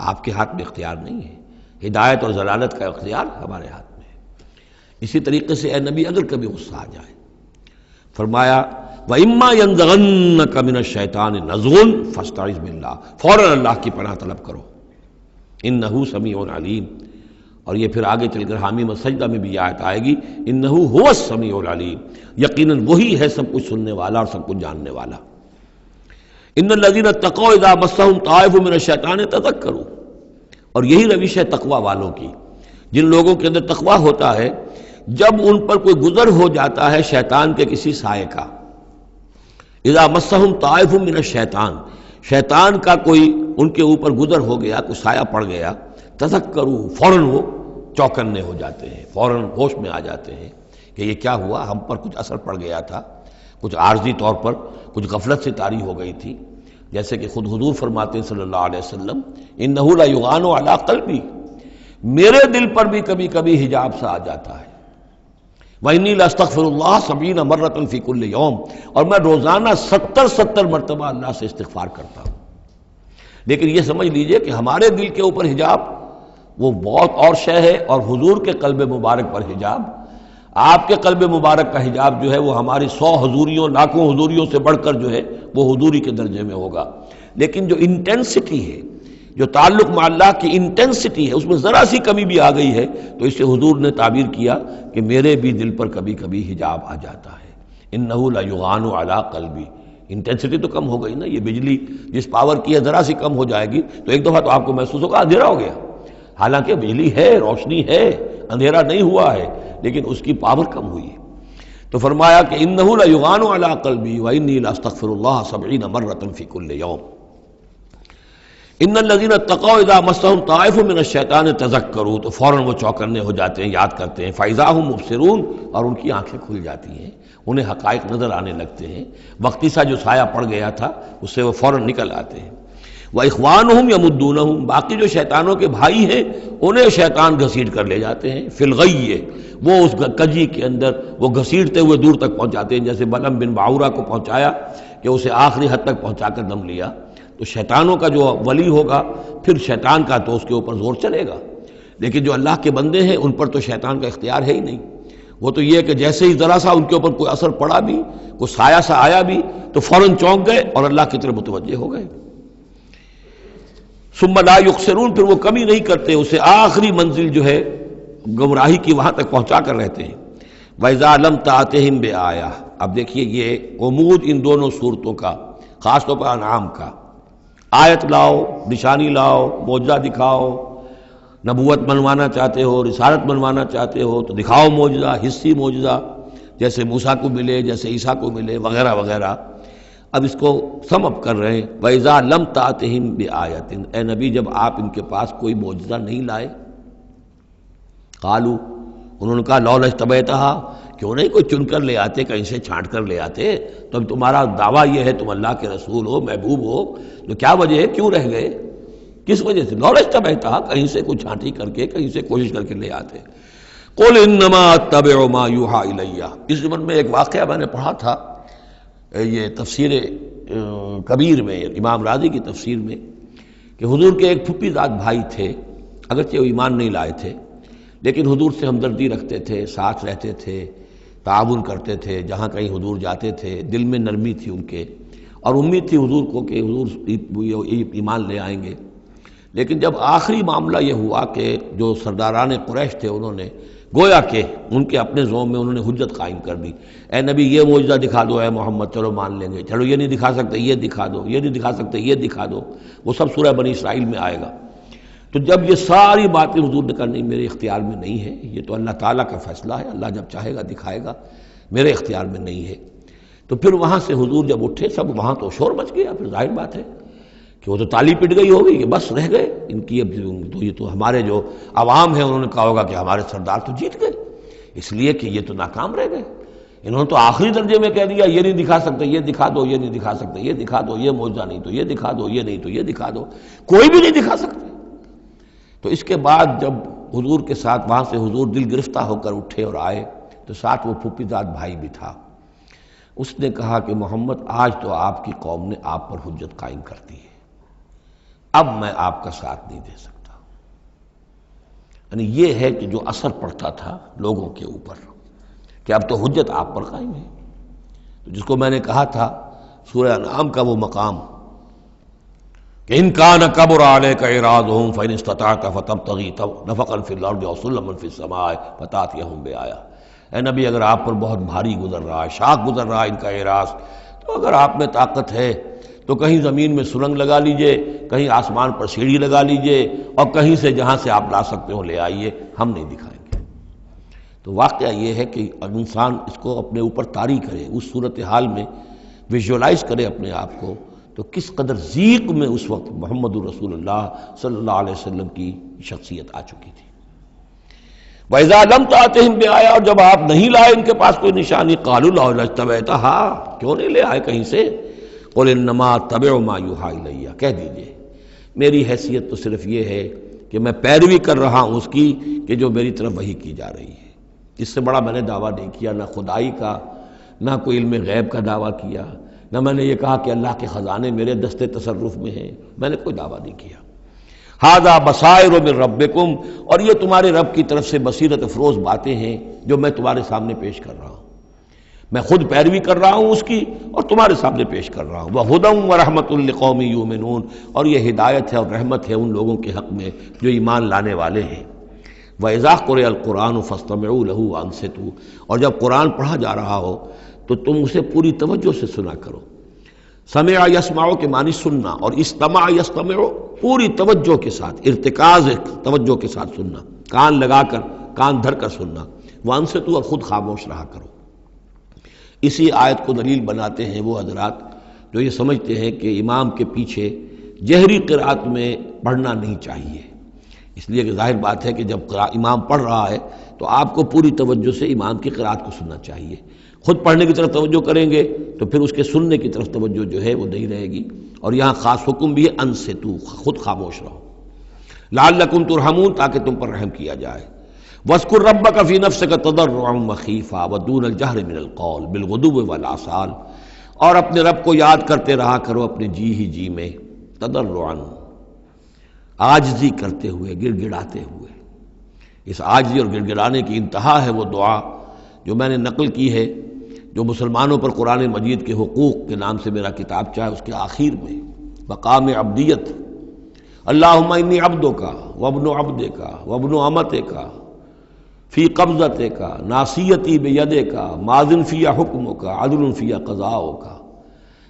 آپ کے ہاتھ میں اختیار نہیں ہے، ہدایت اور ضلالت کا اختیار ہمارے ہاتھ میں ہے۔ اسی طریقے سے اے نبی اگر کبھی غصہ آ جائے، فرمایا وَإِمَّا يَنزَغَنَّكَ مِنَ الشَّيْطَانِ نَزْغٌ فَاسْتَعِذْ بِاللَّهِ، فوراً اللہ کی پناہ طلب کرو، إِنَّهُ سَمِيعٌ عَلِيمٌ۔ اور یہ پھر آگے چل کر حامیم السجدہ میں بھی آیت آئے گی، إِنَّهُ هُوَ السَّمِيعُ الْعَلِيمُ، یقیناً وہی ہے سب کچھ سننے والا اور سب کچھ جاننے والا۔ إِنَّ الَّذِينَ اتَّقَوْا إِذَا مَسَّهُمْ طَائِفٌ مِّنَ الشَّيْطَانِ تَذَكَّرُوا، اور یہی روش ہے تقوی والوں کی، جن لوگوں کے اندر تقوی ہوتا ہے، جب ان پر کوئی گزر ہو جاتا ہے شیطان کے کسی سائے کا، اذا مسہم طائف من الشیطان، شیطان کا کوئی ان کے اوپر گزر ہو گیا، کوئی سایہ پڑ گیا، تذکروا، فوراً وہ چوکنے ہو جاتے ہیں، فوراً ہوش میں آ جاتے ہیں کہ یہ کیا ہوا، ہم پر کچھ اثر پڑ گیا تھا، کچھ عارضی طور پر کچھ غفلت سے طاری ہو گئی تھی، جیسے کہ خود حضور فرماتے ہیں صلی اللہ علیہ وسلم، انہ لا یغان علی قلبی، میرے دل پر بھی کبھی کبھی حجاب سا آ جاتا ہے، وَإِنِّي لَأَسْتَغْفِرُ اللَّهَ 70 مرۃ فی کل یوم، اور میں روزانہ 70 مرتبہ اللہ سے استغفار کرتا ہوں۔ لیکن یہ سمجھ لیجئے کہ ہمارے دل کے اوپر حجاب وہ بہت اور شے ہے، اور حضور کے قلب مبارک پر حجاب، آپ کے قلب مبارک کا حجاب جو ہے وہ ہماری 100 حضوریوں، لاکھوں حضوریوں سے بڑھ کر جو ہے وہ حضوری کے درجے میں ہوگا۔ لیکن جو انٹینسٹی ہے، جو تعلق مع اللہ کی انٹینسٹی ہے، اس میں ذرا سی کمی بھی آ گئی ہے تو اس سے حضور نے تعبیر کیا کہ میرے بھی دل پر کبھی کبھی حجاب آ جاتا ہے، انہ لا یغان علی قلبی، انٹینسٹی تو کم ہو گئی نا، یہ بجلی جس پاور کی ہے ذرا سی کم ہو جائے گی تو ایک دفعہ تو آپ کو محسوس ہوگا اندھیرا ہو گیا، حالانکہ بجلی ہے، روشنی ہے، اندھیرا نہیں ہوا ہے، لیکن اس کی پاور کم ہوئی ہے۔ تو فرمایا کہ انہ لا یغان علی قلبی وانی لاستغفر اللہ 70 مرۃ فی کل یوم۔ ان الذین اتقوا اذا مسهم طائف من الشیطان تذکروا، تو فوراً وہ چوکنے ہو جاتے ہیں، یاد کرتے ہیں، فاذا هم مبصرون، اور ان کی آنکھیں کھل جاتی ہیں، انہیں حقائق نظر آنے لگتے ہیں، وقتی سا جو سایہ پڑ گیا تھا اس سے وہ فوراً نکل آتے ہیں۔ وَإِخْوَانُهُمْ يَمُدُّونَهُمْ، باقی جو شیطانوں کے بھائی ہیں انہیں شیطان گھسیٹ کر لے جاتے ہیں، فی الغی، وہ اس کجی کے اندر وہ گھسیٹتے ہوئے دور تک پہنچاتے ہیں، جیسے بلعم بن باعورہ کو پہنچایا کہ اسے آخری حد تک پہنچا کر دم لیا۔ تو شیطانوں کا جو ولی ہوگا پھر شیطان کا تو اس کے اوپر زور چلے گا، لیکن جو اللہ کے بندے ہیں ان پر تو شیطان کا اختیار ہے ہی نہیں۔ وہ تو یہ کہ جیسے ہی ذرا سا ان کے اوپر کوئی اثر پڑا بھی، کوئی سایہ سا آیا بھی تو فوراً چونک گئے اور اللہ کی طرف متوجہ ہو گئے۔ ثم لا یقصرون، پھر وہ کمی نہیں کرتے، اسے آخری منزل جو ہے گمراہی کی وہاں تک پہنچا کر رہتے ہیں۔ وَإِذَا لَمْ تَأْتِهِمْ بِآیَةٍ، اب دیکھیے یہ عمود ان دونوں صورتوں کا، خاص طور پر انعام کا، آیت لاؤ، نشانی لاؤ، معجزہ دکھاؤ، نبوت منوانا چاہتے ہو، رسالت منوانا چاہتے ہو تو دکھاؤ معجزہ، حصی معجزہ، جیسے موسیٰ کو ملے، جیسے عیسیٰ کو ملے، وغیرہ وغیرہ۔ اب اس کو سم اپ کر رہے ہیں، وَإِذَا لَمْ تَأْتِهِمْ بِآیَةٍ، اے نبی جب آپ ان کے پاس کوئی معجزہ نہیں لائے، قالوا، انہوں نے کہا لولا اجتبیتہا، کیوں نہیں کوئی چن کر لے آتے، کہیں سے چھانٹ کر لے آتے، تو اب تمہارا دعویٰ یہ ہے تم اللہ کے رسول ہو، محبوب ہو، تو کیا وجہ ہے، کیوں رہ گئے، کس وجہ سے؟ لولا اجتبیتہا، کہیں سے کوئی چھانٹی کر کے، کہیں سے کوشش کر کے لے آتے۔ قل انما اتبع ما یوحی الی، اس زمن میں ایک واقعہ میں نے پڑھا تھا، یہ تفسیر کبیر میں، امام راضی کی تفسیر میں، کہ حضور کے ایک پھپھی زاد بھائی تھے، اگرچہ وہ ایمان نہیں لائے تھے لیکن حضور سے ہمدردی رکھتے تھے، ساتھ رہتے تھے، تعاون کرتے تھے، جہاں کہیں حضور جاتے تھے دل میں نرمی تھی ان کے، اور امید تھی حضور کو کہ حضور ایمان لے آئیں گے۔ لیکن جب آخری معاملہ یہ ہوا کہ جو سرداران قریش تھے انہوں نے گویا کہ ان کے اپنے زوم میں انہوں نے حجت قائم کر دی، اے نبی یہ معجزہ دکھا دو، اے محمد چلو مان لیں گے، چلو یہ نہیں دکھا سکتے یہ دکھا دو، یہ نہیں دکھا سکتے یہ دکھا دو، وہ سب سورہ بنی اسرائیل میں آئے گا۔ تو جب یہ ساری باتیں حضور نے کرنی میرے اختیار میں نہیں ہے، یہ تو اللہ تعالیٰ کا فیصلہ ہے، اللہ جب چاہے گا دکھائے گا، میرے اختیار میں نہیں ہے، تو پھر وہاں سے حضور جب اٹھے سب وہاں تو شور مچ گیا، پھر ظاہر بات ہے کہ وہ تو تالی پٹ گئی ہوگی کہ بس رہ گئے ان کی، اب تو یہ تو ہمارے جو عوام ہیں انہوں نے کہا ہوگا کہ ہمارے سردار تو جیت گئے، اس لیے کہ یہ تو ناکام رہ گئے، انہوں نے تو آخری درجے میں کہہ دیا یہ نہیں دکھا سکتے یہ دکھا دو، یہ نہیں دکھا سکتے یہ دکھا دو، یہ معجزہ نہیں تو یہ دکھا دو، یہ نہیں تو یہ دکھا دو، کوئی بھی نہیں دکھا سکتے۔ تو اس کے بعد جب حضور کے ساتھ وہاں سے حضور دل گرفتہ ہو کر اٹھے اور آئے تو ساتھ وہ پھوپھی زاد بھائی بھی تھا، اس نے کہا کہ محمد آج تو آپ کی قوم نے آپ پر حجت قائم کر دی ہے، اب میں آپ کا ساتھ نہیں دے سکتا۔ یعنی یہ ہے کہ جو اثر پڑتا تھا لوگوں کے اوپر کہ اب تو حجت آپ پر قائم ہے، تو جس کو میں نے کہا تھا سورہ انعام کا وہ مقام کہ ان کان کبر علیک اعراضهم فان استطعت فتبتغي نفقا في الارض او سلما في السماء فتاتيهم بآیہ، اے نبی اگر آپ پر بہت بھاری گزر رہا ہے، شاق گزر رہا ہے ان کا اعراض، تو اگر آپ میں طاقت ہے تو کہیں زمین میں سرنگ لگا لیجئے، کہیں آسمان پر سیڑھی لگا لیجئے، اور کہیں سے جہاں سے آپ لا سکتے ہو لے آئیے، ہم نہیں دکھائیں گے۔ تو واقعہ یہ ہے کہ انسان اس کو اپنے اوپر طاری کرے، اس صورتحال میں ویژولائز کرے اپنے آپ کو، تو کس قدر ضیق میں اس وقت محمد الرسول اللہ صلی اللہ علیہ وسلم کی شخصیت آ چکی تھی۔ وَإِذَا لَمْ تَأْتِهِمْ بِآیَةٍ، اور جب آپ نہیں لائے ان کے پاس کوئی نشانی، قَالُوا لَوْلَا اجْتَبَیْتَهَا، کیوں نہیں لے آئے کہیں سے؟ قُلْ إِنَّمَا أَتَّبِعُ مَا يُوحَىٰ إِلَيَّ، کہہ دیجئے میری حیثیت تو صرف یہ ہے کہ میں پیروی کر رہا ہوں اس کی کہ جو میری طرف وحی کی جا رہی ہے، اس سے بڑا میں نے دعویٰ نہیں کیا، نہ خدائی کا، نہ کوئی علم غیب کا دعویٰ کیا، نہ میں نے یہ کہا کہ اللہ کے خزانے میرے دستے تصرف میں ہیں، میں نے کوئی دعویٰ نہیں کیا۔ ھذا بصائر من ربکم، اور یہ تمہارے رب کی طرف سے بصیرت افروز باتیں ہیں جو میں تمہارے سامنے پیش کر رہا ہوں، میں خود پیروی کر رہا ہوں اس کی اور تمہارے سامنے پیش کر رہا ہوں۔ وَھدًى وَرَحْمَةٌ لِّقَوْمٍ يُؤْمِنُونَ، اور یہ ہدایت ہے اور رحمت ہے ان لوگوں کے حق میں جو ایمان لانے والے ہیں۔ وَإِذَا قُرِئَ الْقُرْآنُ فَاسْتَمِعُوا لَهُ وَأَنصِتُوا، اور جب قرآن پڑھا جا رہا ہو تو تم اسے پوری توجہ سے سنا کرو۔ سمع یسمع کے معنی سننا، اور استمع یستمع پوری توجہ کے ساتھ، ارتکاز توجہ کے ساتھ سننا، کان لگا کر، کان دھر کر سننا۔ وانصتوا، اور خود خاموش رہا کرو۔ اسی آیت کو دلیل بناتے ہیں وہ حضرات جو یہ سمجھتے ہیں کہ امام کے پیچھے جہری قرأت میں پڑھنا نہیں چاہیے، اس لیے کہ ظاہر بات ہے کہ جب امام پڑھ رہا ہے تو آپ کو پوری توجہ سے امام کی قرأت کو سننا چاہیے. خود پڑھنے کی طرف توجہ کریں گے تو پھر اس کے سننے کی طرف توجہ جو ہے وہ نہیں رہے گی. اور یہاں خاص حکم بھی ہے انصتو، خود خاموش رہو، لعلکم ترحمون، تاکہ تم پر رحم کیا جائے. واذکر ربک فی نفسک تضرعا وخیفا ودون الجہر من القول بالغدو والآصال، اور اپنے رب کو یاد کرتے رہا کرو اپنے جی ہی جی میں، تضرعا، عاجزی کرتے ہوئے، گڑ گڑاتے ہوئے. اس عاجزی اور گڑ گڑانے کی انتہا ہے وہ دعا جو میں نے نقل کی ہے، جو مسلمانوں پر قرآن مجید کے حقوق کے نام سے میرا کتاب چاہے اس کے آخر میں مقام عبدیت، اللہم انی عبدک وابن عبدک وابن امتک فی قبضتک ناصیتی بیدک ماض فی حکمک عدل فی قضاؤک.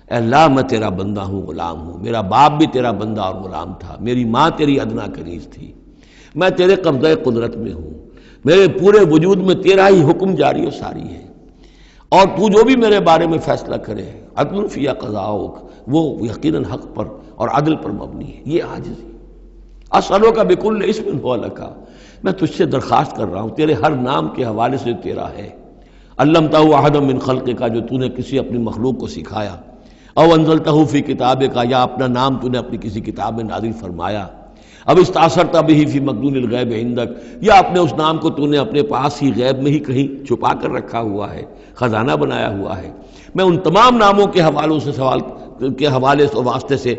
اے اللہ میں تیرا بندہ ہوں، غلام ہوں، میرا باپ بھی تیرا بندہ اور غلام تھا، میری ماں تیری ادنا کنیز تھی، میں تیرے قبضہ قدرت میں ہوں، میرے پورے وجود میں تیرا ہی حکم جاری و ساری ہے، اور تو جو بھی میرے بارے میں فیصلہ کرے عدل فی قضاؤک، وہ یقیناً حق پر اور عدل پر مبنی ہے. یہ عاجزی. اسألوک بکل اسم ہو لک، میں تجھ سے درخواست کر رہا ہوں تیرے ہر نام کے حوالے سے تیرا ہے. علمتہ احدا من خلقک، جو تو نے کسی اپنی مخلوق کو سکھایا، او انزلتہ فی کتابک، یا اپنا نام تو نے اپنی کسی کتاب میں نازل فرمایا، اب استاثرت بہ فی مکنون الغیب عندک، یا اپنے اس نام کو تو نے اپنے پاس ہی غیب میں ہی کہیں چھپا کر رکھا ہوا ہے، خزانہ بنایا ہوا ہے. میں ان تمام ناموں کے حوالوں سے سوال کے حوالے سے واسطے سے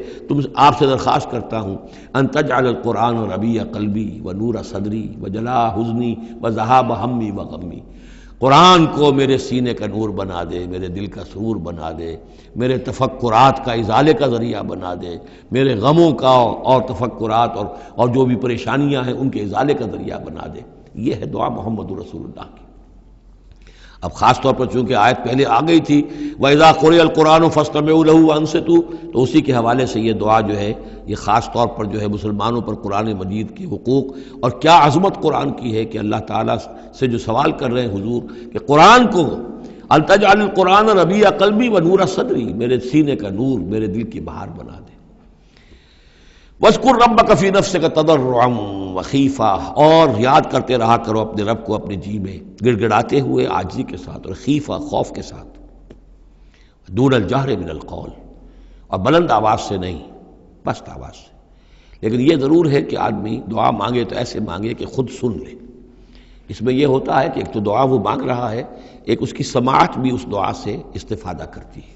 آپ سے درخواست کرتا ہوں ان تجعل القرآن ربیع قلبی ونور صدری وجلاء حزنی وذہاب ہمی وغمی. قرآن کو میرے سینے کا نور بنا دے، میرے دل کا سرور بنا دے، میرے تفکرات کا ازالے کا ذریعہ بنا دے، میرے غموں کا اور تفکرات اور جو بھی پریشانیاں ہیں ان کے ازالے کا ذریعہ بنا دے. یہ ہے دعا محمد رسول اللہ کی. اب خاص طور پر چونکہ آیت پہلے آ گئی تھی وَإِذَا قُرِئَ الْقُرْآنُ فَاسْتَمِعُوا لَهُ وَأَنصِتُوا، تو اسی کے حوالے سے یہ دعا جو ہے یہ خاص طور پر جو ہے مسلمانوں پر قرآن مجید کے حقوق اور کیا عظمت قرآن کی ہے کہ اللہ تعالیٰ سے جو سوال کر رہے ہیں حضور کہ قرآن کو التجعل القرآن ربیع قلبی ونور صدری، میرے سینے کا نور، میرے دل کی بہار بنا دے. وَاذْكُرْ رَبَّكَ فِي نَفْسِكَ تَضَرُّعًا وَخِيفًا، اور یاد کرتے رہا کرو اپنے رب کو اپنے جی میں، گڑ گڑاتے ہوئے، عاجزی کے ساتھ، اور خیفہ، خوف کے ساتھ. دون الجہر من القول، اور بلند آواز سے نہیں، پست آواز سے. لیکن یہ ضرور ہے کہ آدمی دعا مانگے تو ایسے مانگے کہ خود سن لے. اس میں یہ ہوتا ہے کہ ایک تو دعا وہ مانگ رہا ہے، ایک اس کی سماعت بھی اس دعا سے استفادہ کرتی ہے.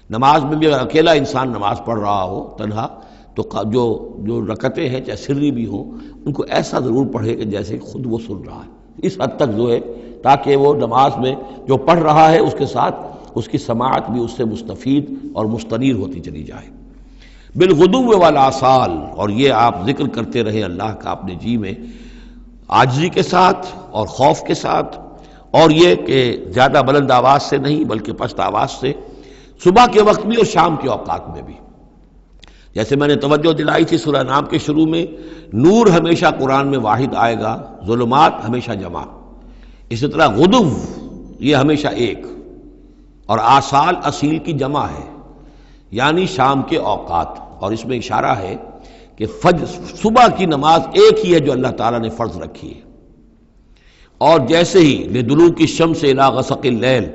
نماز میں بھی اگر اکیلا انسان نماز پڑھ رہا ہو تنہا تو جو رکعتیں ہیں چاہے سری بھی ہوں ان کو ایسا ضرور پڑھے کہ جیسے خود وہ سن رہا ہے، اس حد تک جو ہے تاکہ وہ نماز میں جو پڑھ رہا ہے اس کے ساتھ اس کی سماعت بھی اس سے مستفید اور مستنیر ہوتی چلی جائے. بالغدو والآصال، اور یہ آپ ذکر کرتے رہے اللہ کا اپنے جی میں عاجزی کے ساتھ اور خوف کے ساتھ، اور یہ کہ زیادہ بلند آواز سے نہیں بلکہ پست آواز سے، صبح کے وقت بھی اور شام کے اوقات میں بھی. جیسے میں نے توجہ دلائی تھی سورہ نام کے شروع میں، نور ہمیشہ قرآن میں واحد آئے گا، ظلمات ہمیشہ جمع. اسی طرح غدو یہ ہمیشہ ایک، اور آصال اصیل کی جمع ہے یعنی شام کے اوقات. اور اس میں اشارہ ہے کہ صبح کی نماز ایک ہی ہے جو اللہ تعالیٰ نے فرض رکھی ہے. اور جیسے ہی لدلوک الشمس الی غسق اللیل،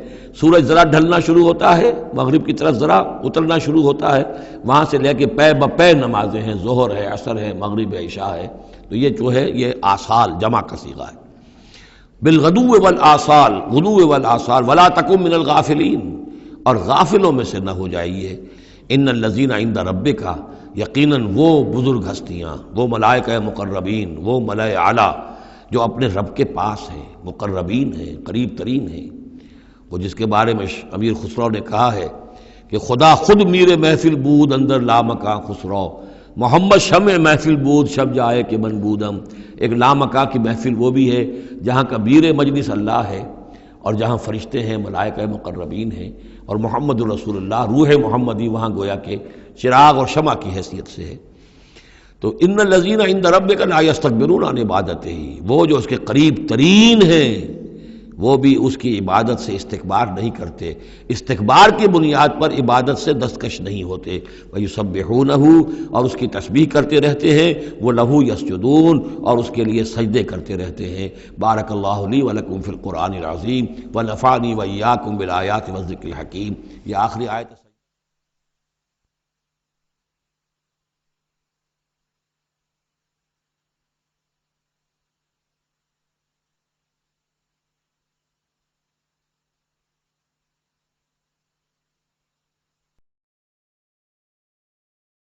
سورج ذرا ڈھلنا شروع ہوتا ہے، مغرب کی طرف ذرا اترنا شروع ہوتا ہے، وہاں سے لے کے پے بپے نمازیں ہیں، ظہر ہے، عصر ہے، مغرب ہے، عشاء ہے. تو یہ جو ہے یہ آصال جمع کا صیغہ ہے. بالغدو والآصال، غدو والآصال، ولا تکن من الغافلین، اور غافلوں میں سے نہ ہو جائیے. ان الذین عند ربک، یقیناً وہ بزرگ ہستیاں، وہ ملائکہ مقربین، وہ ملائے اعلیٰ جو اپنے رب کے پاس ہیں، مقربین ہیں، قریب ترین ہیں. وہ جس کے بارے میں امیر خسرو نے کہا ہے کہ خدا خود میر محفل بود اندر لامکاں خسرو، محمد شمع محفل بود شب جائے کہ من بودم. ایک لامکاں کی محفل وہ بھی ہے جہاں کا میر مجلس اللہ ہے اور جہاں فرشتے ہیں، ملائکہ مقربین ہیں، اور محمد رسول اللہ روح محمدی وہاں گویا کہ چراغ اور شمع کی حیثیت سے ہے. تو ان الذین عند ربک لا یستکبرون عن عبادتہ، وہ جو اس کے قریب ترین ہیں وہ بھی اس کی عبادت سے استکبار نہیں کرتے، استکبار کی بنیاد پر عبادت سے دستکش نہیں ہوتے۔ وَيُسَبِّحُونَهُ، اور اس کی تسبیح کرتے رہتے ہیں، وہ لَهُ يَسْجُدُونَ، اور اس کے لیے سجدے کرتے رہتے ہیں۔ بارک اللہ لی ولکم فی القرآن العظیم ونفعنی وإیاکم بالآیات والذکر الحکیم۔ یہ آخری آیت